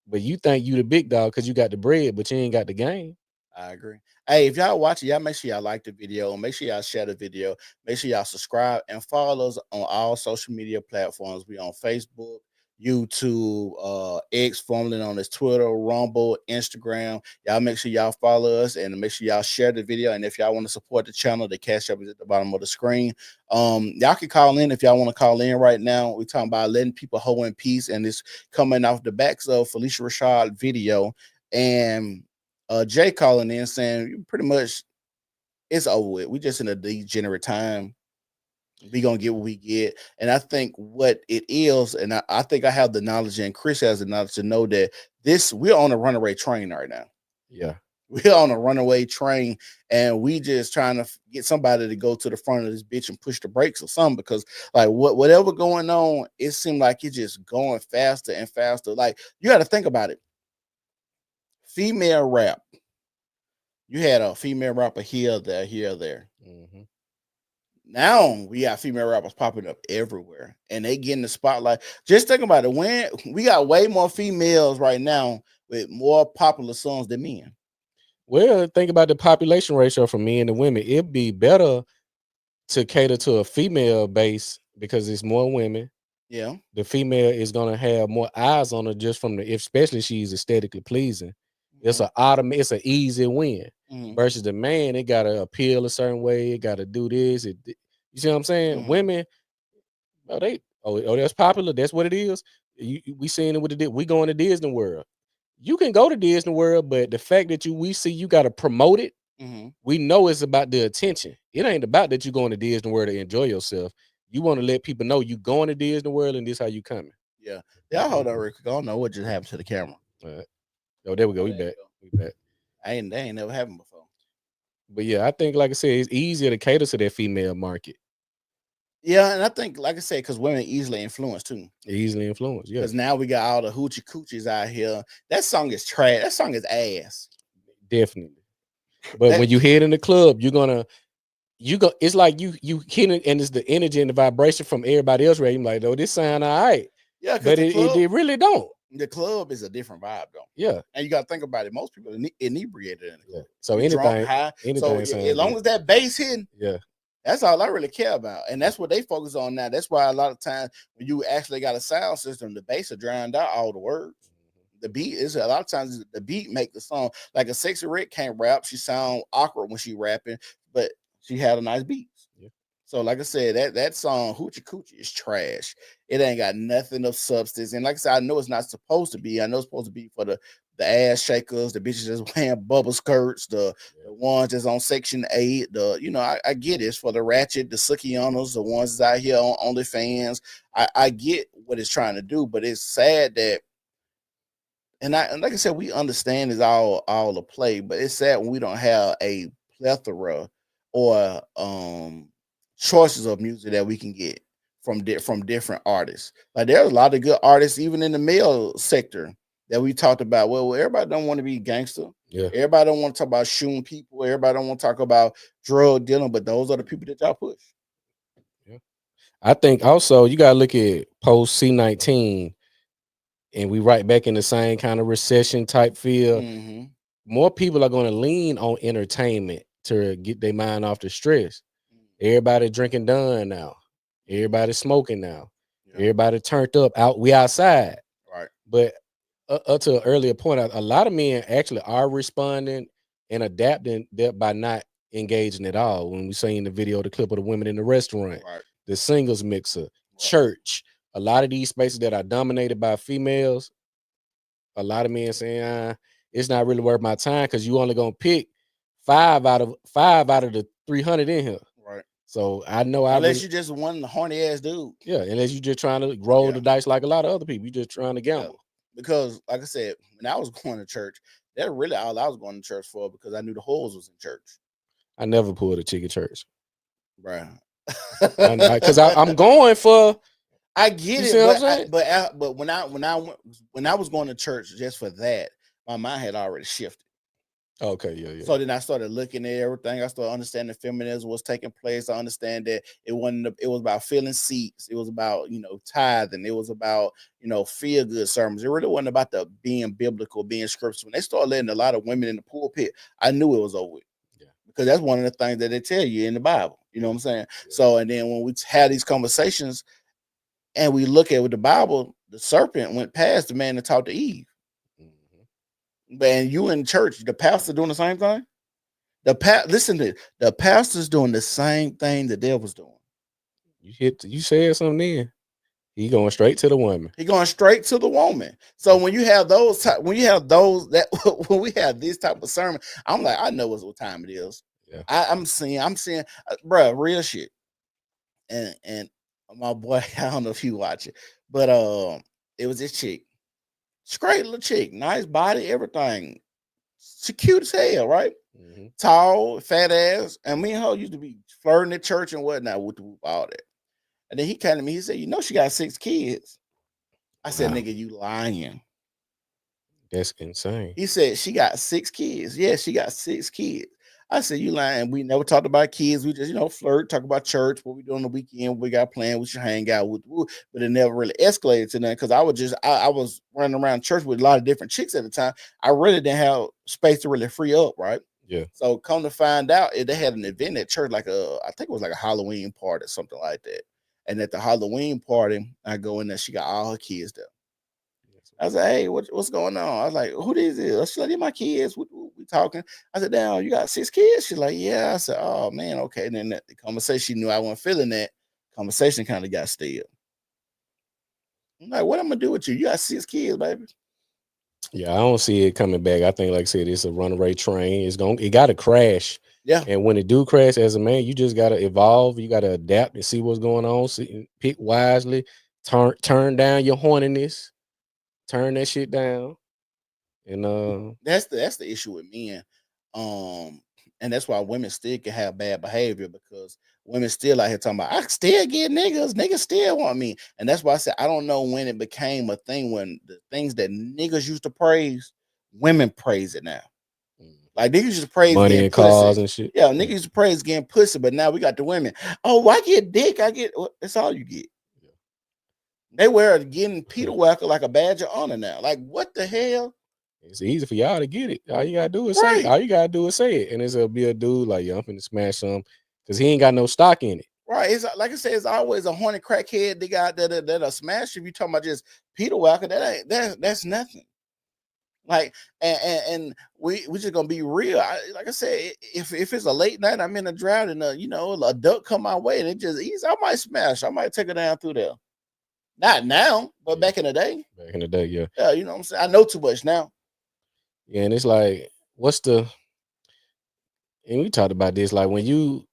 But you think you the big dog because you got the bread, but you ain't got the game. I agree. Hey, if y'all watching, y'all make sure y'all like the video. Make sure y'all share the video. Make sure y'all subscribe and follow us on all social media platforms. We on Facebook, YouTube, X, formerly known as Twitter, Rumble, Instagram. Y'all make sure y'all follow us and make sure y'all share the video. And if y'all want to support the channel, the cash app is at the bottom of the screen. Y'all can call in if y'all want to call in right now. We're talking about letting people hoe in peace, and it's coming off the backs of Phylicia Rashad video. And Jay calling in saying pretty much it's over with. We just in a degenerate time. We gonna get what we get. And I think what it is, and I think I have the knowledge, and Chris has the knowledge to know that we're on a runaway train right now. Yeah. We're on a runaway train, and we just trying to get somebody to go to the front of this bitch and push the brakes or something, because like whatever going on, it seemed like it's just going faster and faster. Like, you got to think about it. Female rap. You had a female rapper here, there. Mm-hmm. Now we got female rappers popping up everywhere, and they getting the spotlight. Just think about it. When we got way more females right now with more popular songs than men. Well, think about the population ratio for men and women. It'd be better to cater to a female base because it's more women. Yeah. The female is gonna have more eyes on her just from especially she's aesthetically pleasing. It's it's an easy win. Versus the man, it gotta appeal a certain way, it gotta do this. You see what I'm saying? Women, that's popular, that's what it is. We seeing it with we going to Disney World. You can go to Disney World, but the fact that we see you gotta promote it, we know it's about the attention. It ain't about that you going to Disney World to enjoy yourself. You want to let people know you going to Disney World and this how you coming. Yeah. Hold on, Rick. I don't know what just happened to the camera. All right. Oh, there we go. We back. They ain't never happened before. But yeah, I think, like I said, it's easier to cater to that female market. Yeah, and I think, like I said, because women easily influenced too. Easily influenced, yeah. Because now we got all the hoochie coochies out here. That song is trash. That song is ass. Definitely. But when you head in the club, it's like you hitting, and it's the energy and the vibration from everybody else, right? You're like, oh, this sound all right. Yeah, but it really don't. The club is a different vibe, though. Yeah. And you got to think about it. Most people are inebriated in the club. So anything high. So as long as that bass hitting, yeah, that's all I really care about. And that's what they focus on now. That's why a lot of times when you actually got a sound system, the bass will drown out all the words. The beat is a lot of times the beat make the song. Like a Sexy Red can't rap. She sound awkward when she rapping, but she had a nice beat. Yeah. So like I said, that song Hoochie Coochie is trash. It ain't got nothing of substance. And like I said, I know it's not supposed to be. I know it's supposed to be for the ass shakers, the bitches that's wearing bubble skirts, the ones that's on Section 8, I get it. It's for the ratchet, the Sukkianas, the ones that's out here on OnlyFans. I get what it's trying to do, but it's sad that, and like I said, we understand it's all a play, but it's sad when we don't have a plethora or choices of music that we can get from different artists. Like there's a lot of good artists, even in the male sector, that we talked about. Well, everybody don't want to be gangster. Yeah. Everybody don't want to talk about shooting people. Everybody don't want to talk about drug dealing, but those are the people that y'all push. Yeah. I think also you gotta look at post C-19, and we right back in the same kind of recession type feel. Mm-hmm. More people are going to lean on entertainment to get their mind off the stress. Everybody drinking done now. Everybody smoking now. Yeah. Everybody turned up out. We outside. Right. But up to an earlier point, a lot of men actually are responding and adapting that by not engaging at all. When we seen the video, the clip of the women in the restaurant, Right. the singles mixer, church, a lot of these spaces that are dominated by females, a lot of men saying it's not really worth my time because you only gonna pick five out of the 300 in here. Right. So I know unless you just one horny ass dude. Yeah, unless you just trying to roll the dice like a lot of other people. You just trying to gamble. Because like I said, when I was going to church, that's really all I was going to church for, because I knew the hoes was in church. I never pulled a chick at church. Right. Because I'm going for. I get it, but when I was going to church just for that, my mind had already shifted. Okay, yeah. So then I started looking at everything. I started understanding feminism was taking place. I understand that it was about filling seats. It was about, tithing. It was about, feel good sermons. It really wasn't about the being biblical, being scriptural. When they started letting a lot of women in the pulpit, I knew it was over with. Yeah. Because that's one of the things that they tell you in the Bible. You know what I'm saying? Yeah. So, and then when we had these conversations and we look at with the Bible, the serpent went past the man and talked to Eve. And you in church, the pastor doing the same thing. Listen to it. The pastor's doing the same thing the devil's doing. You said something then. He going straight to the woman. He going straight to the woman. So when you have those, when we have this type of sermon, I'm like, I know what time it is. Yeah. I'm seeing, bro, real shit. And my boy, I don't know if you watch it, but it was this chick. Straight little chick, nice body, everything. She cute as hell, right? Mm-hmm. Tall, fat ass. And me and her used to be flirting at church and whatnot with all that. And then he came to me, he said, she got 6 kids. I said, nigga, you lying. That's insane. He said, she got 6 kids. Yeah, she got 6 kids. I said, you lying. We never talked about kids. We just, flirt, talk about church, what we do on the weekend, we got planned, we should hang out with, but it never really escalated to that because I was running around church with a lot of different chicks at the time. I really didn't have space to really free up, right? Yeah. So come to find out, they had an event at church, I think it was like a Halloween party or something like that. And at the Halloween party, I go in there, she got all her kids there. I was like, hey, what's going on? I was like, who these is? She's like, they're my kids. We talking. I said, damn, you got 6 kids? She's like, yeah. I said, oh, man, okay. And then the conversation, she knew I wasn't feeling that. Conversation kind of got stale. I'm like, what I'm going to do with you? You got 6 kids, baby. Yeah, I don't see it coming back. I think, like I said, it's a runaway train. It got to crash. Yeah. And when it do crash, as a man, you just got to evolve. You got to adapt and see what's going on. Pick wisely. Turn down your horniness. Turn that shit down. And that's the issue with men. And that's why women still can have bad behavior, because women still out here talking about, I still get niggas still want me. And that's why I said I don't know when it became a thing, when the things that niggas used to praise, women praise it now. Like niggas used to praise money and cars and shit. Yeah, niggas used to praise getting pussy, but now we got the women. Oh, I get dick. That's all you get. Yeah. They wear getting Peter Wacker like a badge of honor now. Like, what the hell? It's easy for y'all to get it. All you gotta do is say it. All you gotta do is say it. And it'll be a dude like, yo, I'm finna smash some, because he ain't got no stock in it. Right. It's like I said, it's always a horny crackhead they got that'll smash. If you talking about just Peter Wacker, that's nothing. Like, and we just gonna be real. Like I said, if it's a late night, I'm in a drought and a duck come my way and it just easy, I might smash. I might take it down through there. Not now, but back in the day. Back in the day, yeah. Yeah, you know what I'm saying? I know too much now. Yeah, and it's like, and we talked about this, like when you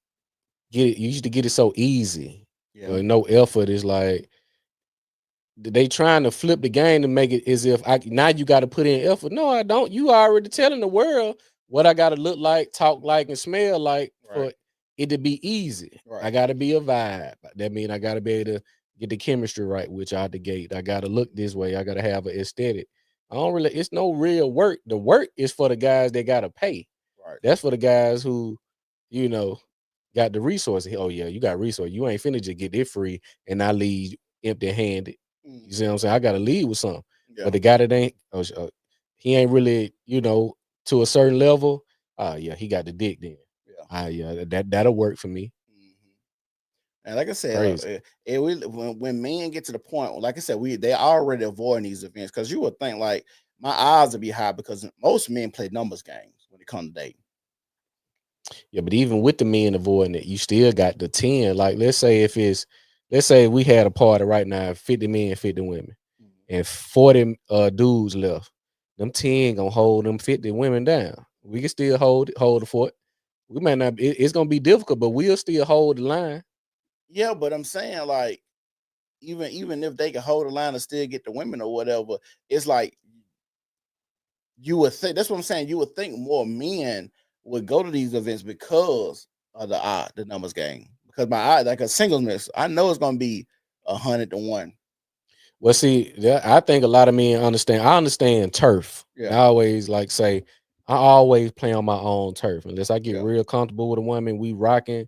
get it, you used to get it so easy. Yeah. No effort. Is like they trying to flip the game to make it as if now you got to put in effort. No, I don't. You already telling the world what I got to look like, talk like, and smell like for it to be easy. Right. I got to be a vibe. That means I got to be able to get the chemistry right, which out the gate. I got to look this way. I got to have an aesthetic. I don't really. It's no real work. The work is for the guys that gotta pay. Right. That's for the guys who, got the resources. Oh yeah, you got resources. You ain't finna just get it free and I leave empty handed. You see what I'm saying? I gotta leave with something. Yeah. But the guy that ain't, he ain't really, to a certain level. Yeah, he got the dick then. Yeah, that'll work for me. And like I said, when men get to the point, like I said, they already avoid these events because you would think like my odds would be high because most men play numbers games when it comes to dating. Yeah, but even with the men avoiding it, you still got the 10. Like let's say we had a party right now, 50 men, 50 women, and 40 dudes left. Them 10 gonna hold them 50 women down. We can still hold the fort. We might not. It's gonna be difficult, but we'll still hold the line. Yeah, but I'm saying like even if they can hold the line and still get the women or whatever, it's like you would think. That's what I'm saying. You would think more men would go to these events because of the numbers game. Because my odds, like a singles miss, I know it's gonna be 100-1. Well, see, I think a lot of men understand. I understand turf. Yeah. I always say I always play on my own turf. Unless I get real comfortable with a woman, we rocking.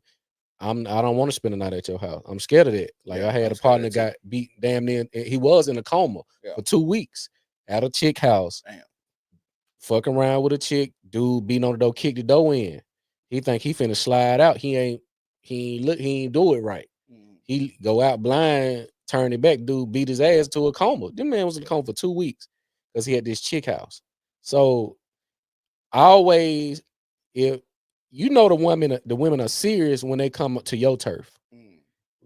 I don't want to spend a night at your house. I'm scared of that. Like I had a partner got beat damn near. He was in a coma for 2 weeks at a chick house. Damn. Fucking around with a chick, dude beating on the door, kick the door in. He think he finna slide out. He ain't do it right. He go out blind, turn it back, dude beat his ass to a coma. This man was in a coma for 2 weeks because he had this chick house. So always, if the women are serious when they come up to your turf.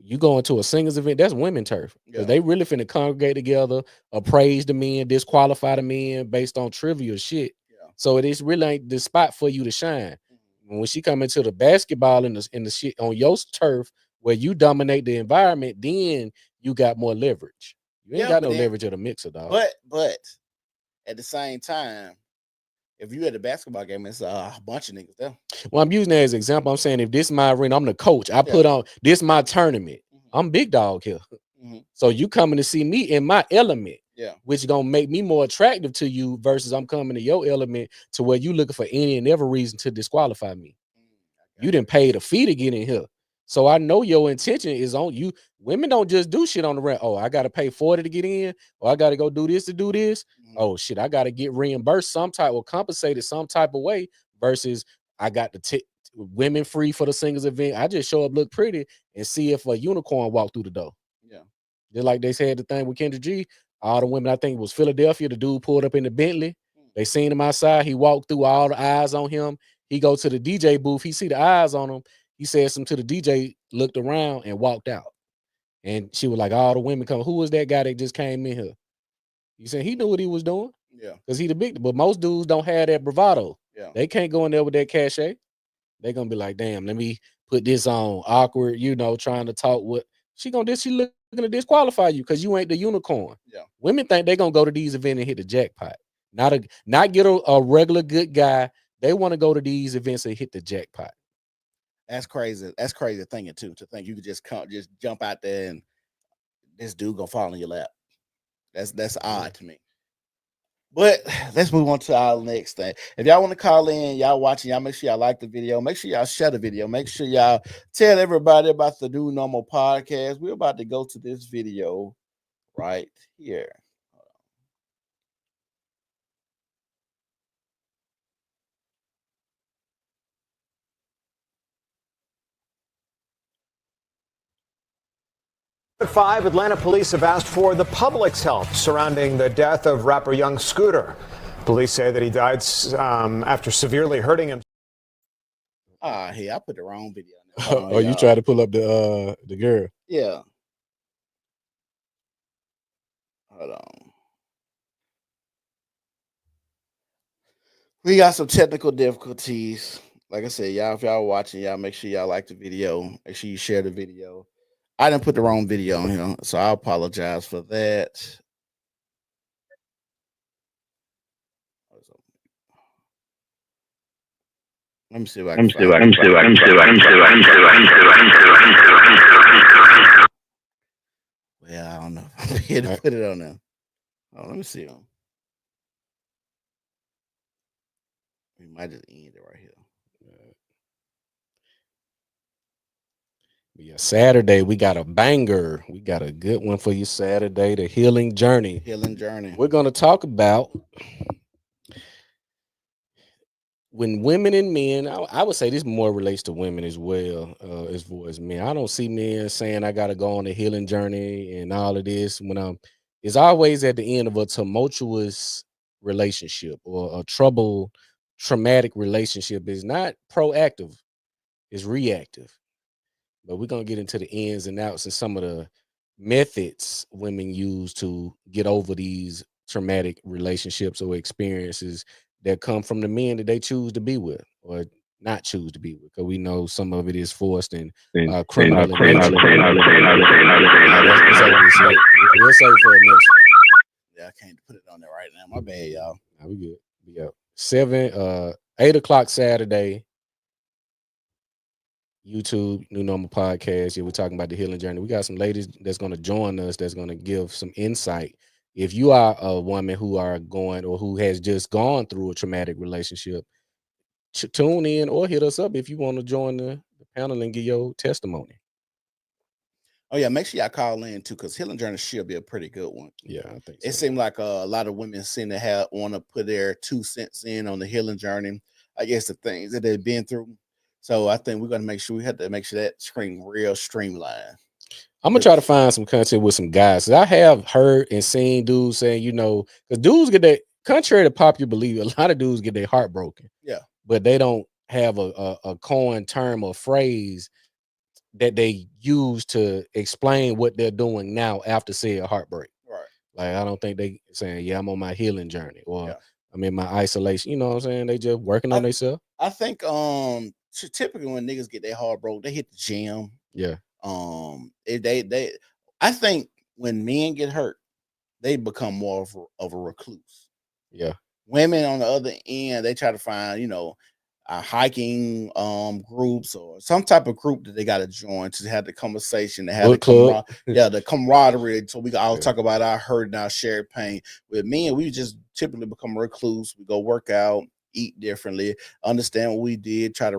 You go into a singles event, that's women turf. Because they really finna congregate together, appraise the men, disqualify the men based on trivial shit. So it is really ain't the spot for you to shine. When she come into the basketball in the shit on your turf where you dominate the environment, then you got more leverage. You ain't got no leverage of the mixer, dog. But at the same time, if you at a basketball game, it's a bunch of niggas there. Well, I'm using that as an example. I'm saying if this is my arena, I'm the coach. I put on this my tournament. I'm big dog here. So you coming to see me in my element, which gonna make me more attractive to you versus I'm coming to your element to where you looking for any and every reason to disqualify me. You didn't pay the fee to get in here. So I know your intention is on you. Women don't just do shit on the rent. Oh, I got to pay 40 to get in. Or I got to go do this to do this. Oh shit, I got to get reimbursed some type or compensated some type of way versus I got the women free for the singles event. I just show up, look pretty, and see if a unicorn walk through the door. Yeah. Just like they said the thing with Kendra G. All the women, I think it was Philadelphia, the dude pulled up in the Bentley. They seen him outside. He walked through, all the eyes on him. He go to the DJ booth. He see the eyes on him. He said something to the DJ, looked around and walked out. And she was like, all the women come. Who was that guy that just came in here? He said he knew what he was doing. Yeah. Because he the big, but most dudes don't have that bravado. Yeah. They can't go in there with that cachet. They're gonna be like, damn, let me put this on. Awkward, trying to talk with. She looking to disqualify you because you ain't the unicorn. Yeah. Women think they're gonna go to these events and hit the jackpot. Not get a regular good guy. They want to go to these events and hit the jackpot. That's crazy. That's crazy thinking too. To think you could just jump out there and this dude gonna fall in your lap. That's odd to me. But let's move on to our next thing. If y'all want to call in, y'all watching, y'all make sure y'all like the video. Make sure y'all share the video. Make sure y'all tell everybody about the New Normal podcast. We're about to go to this video right here. At 5, Atlanta police have asked for the public's help surrounding the death of rapper Young Scooter. Police say that he died after severely hurting him. Hey, I put the wrong video. Oh, you try to pull up the girl? Yeah. Hold on. We got some technical difficulties. Like I said, y'all, if y'all watching, y'all make sure y'all like the video. Make sure you share the video. I didn't put the wrong video on here, so I apologize for that. Let me see if I can Well, I don't know if I'm here to put it on there. Oh, let me see. We might just end it right here. Yeah, Saturday we got a banger. We got a good one for you Saturday, the healing journey. Healing journey. We're going to talk about when women and men, I would say this more relates to women as well, as far as men. I don't see men saying I got to go on a healing journey and all of this when it's always at the end of a tumultuous relationship or a traumatic relationship. Is not proactive, it's reactive. But we're going to get into the ins and outs and some of the methods women use to get over these traumatic relationships or experiences that come from the men that they choose to be with or not choose to be with. Because we know some of it is forced and criminal in nature. We'll save it for next. Yeah, I can't put it on there right now. My bad, y'all. Nah, we good. We got 8 o'clock Saturday. YouTube, New Normal Podcast. Yeah, we're talking about the healing journey. We got some ladies that's going to join us, that's going to give some insight. If you are a woman who are going or who has just gone through a traumatic relationship, tune in or hit us up if you want to join the panel and give your testimony. Oh yeah, make sure y'all call in too, because healing journey should be a pretty good one. Yeah, I think so. It seemed like a lot of women seem to want to put their 2 cents in on the healing journey. I guess the things that they've been through. So I think we're gonna make sure that screen real streamlined. I'm gonna try to find some content with some guys. I have heard and seen dudes saying, because dudes get that, contrary to popular belief, a lot of dudes get their heart broken. Yeah. But they don't have a coin term or phrase that they use to explain what they're doing now after say a heartbreak. Right. Like I don't think they saying, yeah, I'm on my healing journey or I'm in my isolation. You know what I'm saying? They just working on themselves. I think typically when niggas get their heart broke, they hit the gym. Yeah. I think when men get hurt, they become more of a recluse. Yeah. Women on the other end, they try to find, hiking groups or some type of group that they got to join to have the conversation, to have the camaraderie. So we can all talk about our hurt and our shared pain. With men, we just typically become recluse. We go work out, eat differently, understand what we did, try to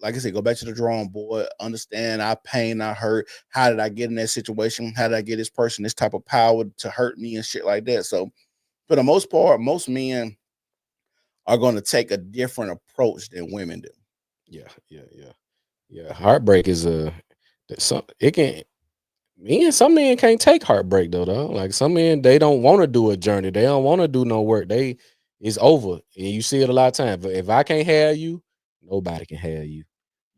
like I said, go back to the drawing board, understand our pain, our hurt. How did I get in that situation? How did I get this person this type of power to hurt me and shit like that? So for the most part, most men are going to take a different approach than women do. Yeah. Heartbreak is some men can't take heartbreak though. Like some men, they don't want to do a journey. They don't want to do no work. It's over. And you see it a lot of times. But if I can't have you, nobody can have you.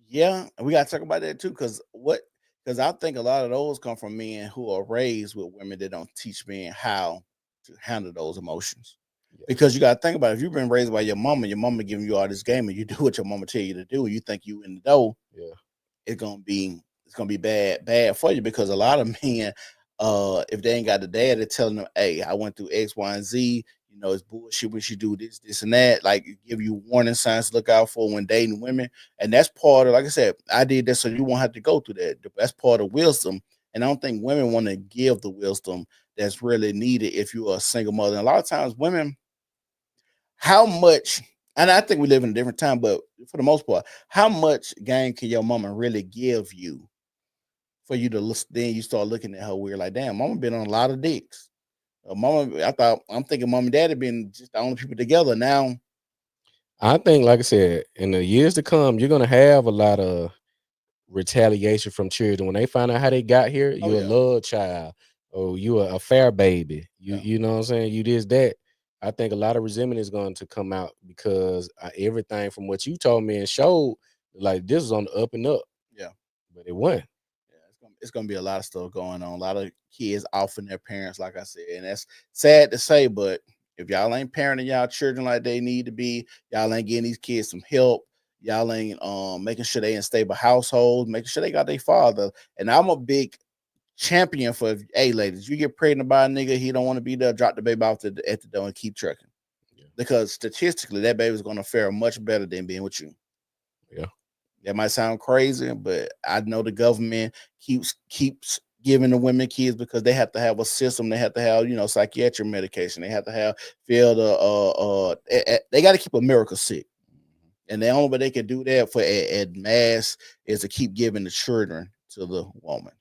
Yeah, we got to talk about that too, because I think a lot of those come from men who are raised with women that don't teach men how to handle those emotions. Yeah. Because you got to think about it, if you've been raised by your mama giving you all this game, and you do what your mama tell you to do, and you think you in the dough, it's gonna be bad for you. Because a lot of men, if they ain't got the dad that's telling them, hey, I went through X, Y, and Z, it's bullshit when she do this and that, like give you warning signs to look out for when dating women. And that's part of, like I said, I did that so you won't have to go through that. That's part of wisdom. And I don't think women want to give the wisdom that's really needed if you're a single mother. And a lot of times women, how much, and I think we live in a different time, but for the most part, how much game can your mama really give you for you to then you start looking at her weird, like, damn, mama been on a lot of dicks. I'm thinking mom and dad have been just the only people together now. I think, like I said, in the years to come, you're gonna have a lot of retaliation from children when they find out how they got here. You're a love child, or you a fair baby. You know what I'm saying? You this that. I think a lot of resentment is going to come out because everything from what you told me and showed, like this was on the up and up. Yeah, but it wasn't. It's gonna be a lot of stuff going on. A lot of kids offing their parents, like I said, and that's sad to say. But if y'all ain't parenting y'all children like they need to be, y'all ain't getting these kids some help. Y'all ain't making sure they in stable households, making sure they got their father. And I'm a big champion for, hey, ladies, you get pregnant by a nigga, he don't want to be there, drop the baby off at the door and keep trucking. Yeah. Because statistically, that baby is going to fare much better than being with you. Yeah. That might sound crazy, but I know the government keeps giving the women kids because they have to have a system. They have to have, psychiatric medication. They have to have they got to keep America sick. And the only way they can do that for at mass is to keep giving the children to the woman.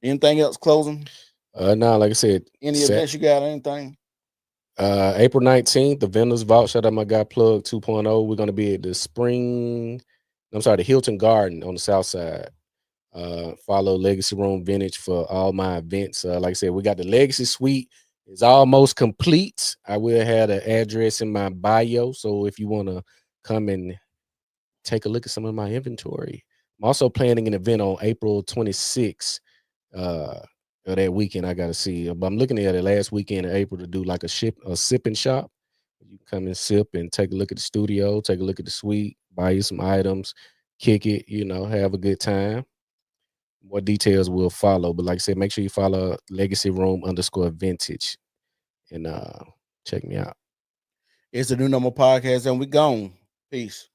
Anything else closing? No, like I said, Any events you got or anything? April 19th, the Vendors Vault. Shout out my guy Plug 2.0. We're gonna be at the Hilton Garden on the south side. Follow Legacy Room Vintage for all my events. Like I said, we got the Legacy Suite. It's almost complete. I will have the address in my bio. So if you want to come and take a look at some of my inventory. I'm also planning an event on April 26th. That weekend I gotta see. But I'm looking at it last weekend in April to do like a sipping shop. You come and sip and take a look at the studio, take a look at the suite, buy you some items, kick it, have a good time. More details will follow. But like I said, make sure you follow Legacy Room _vintage and check me out. It's the New Normal Podcast, and we gone. Peace.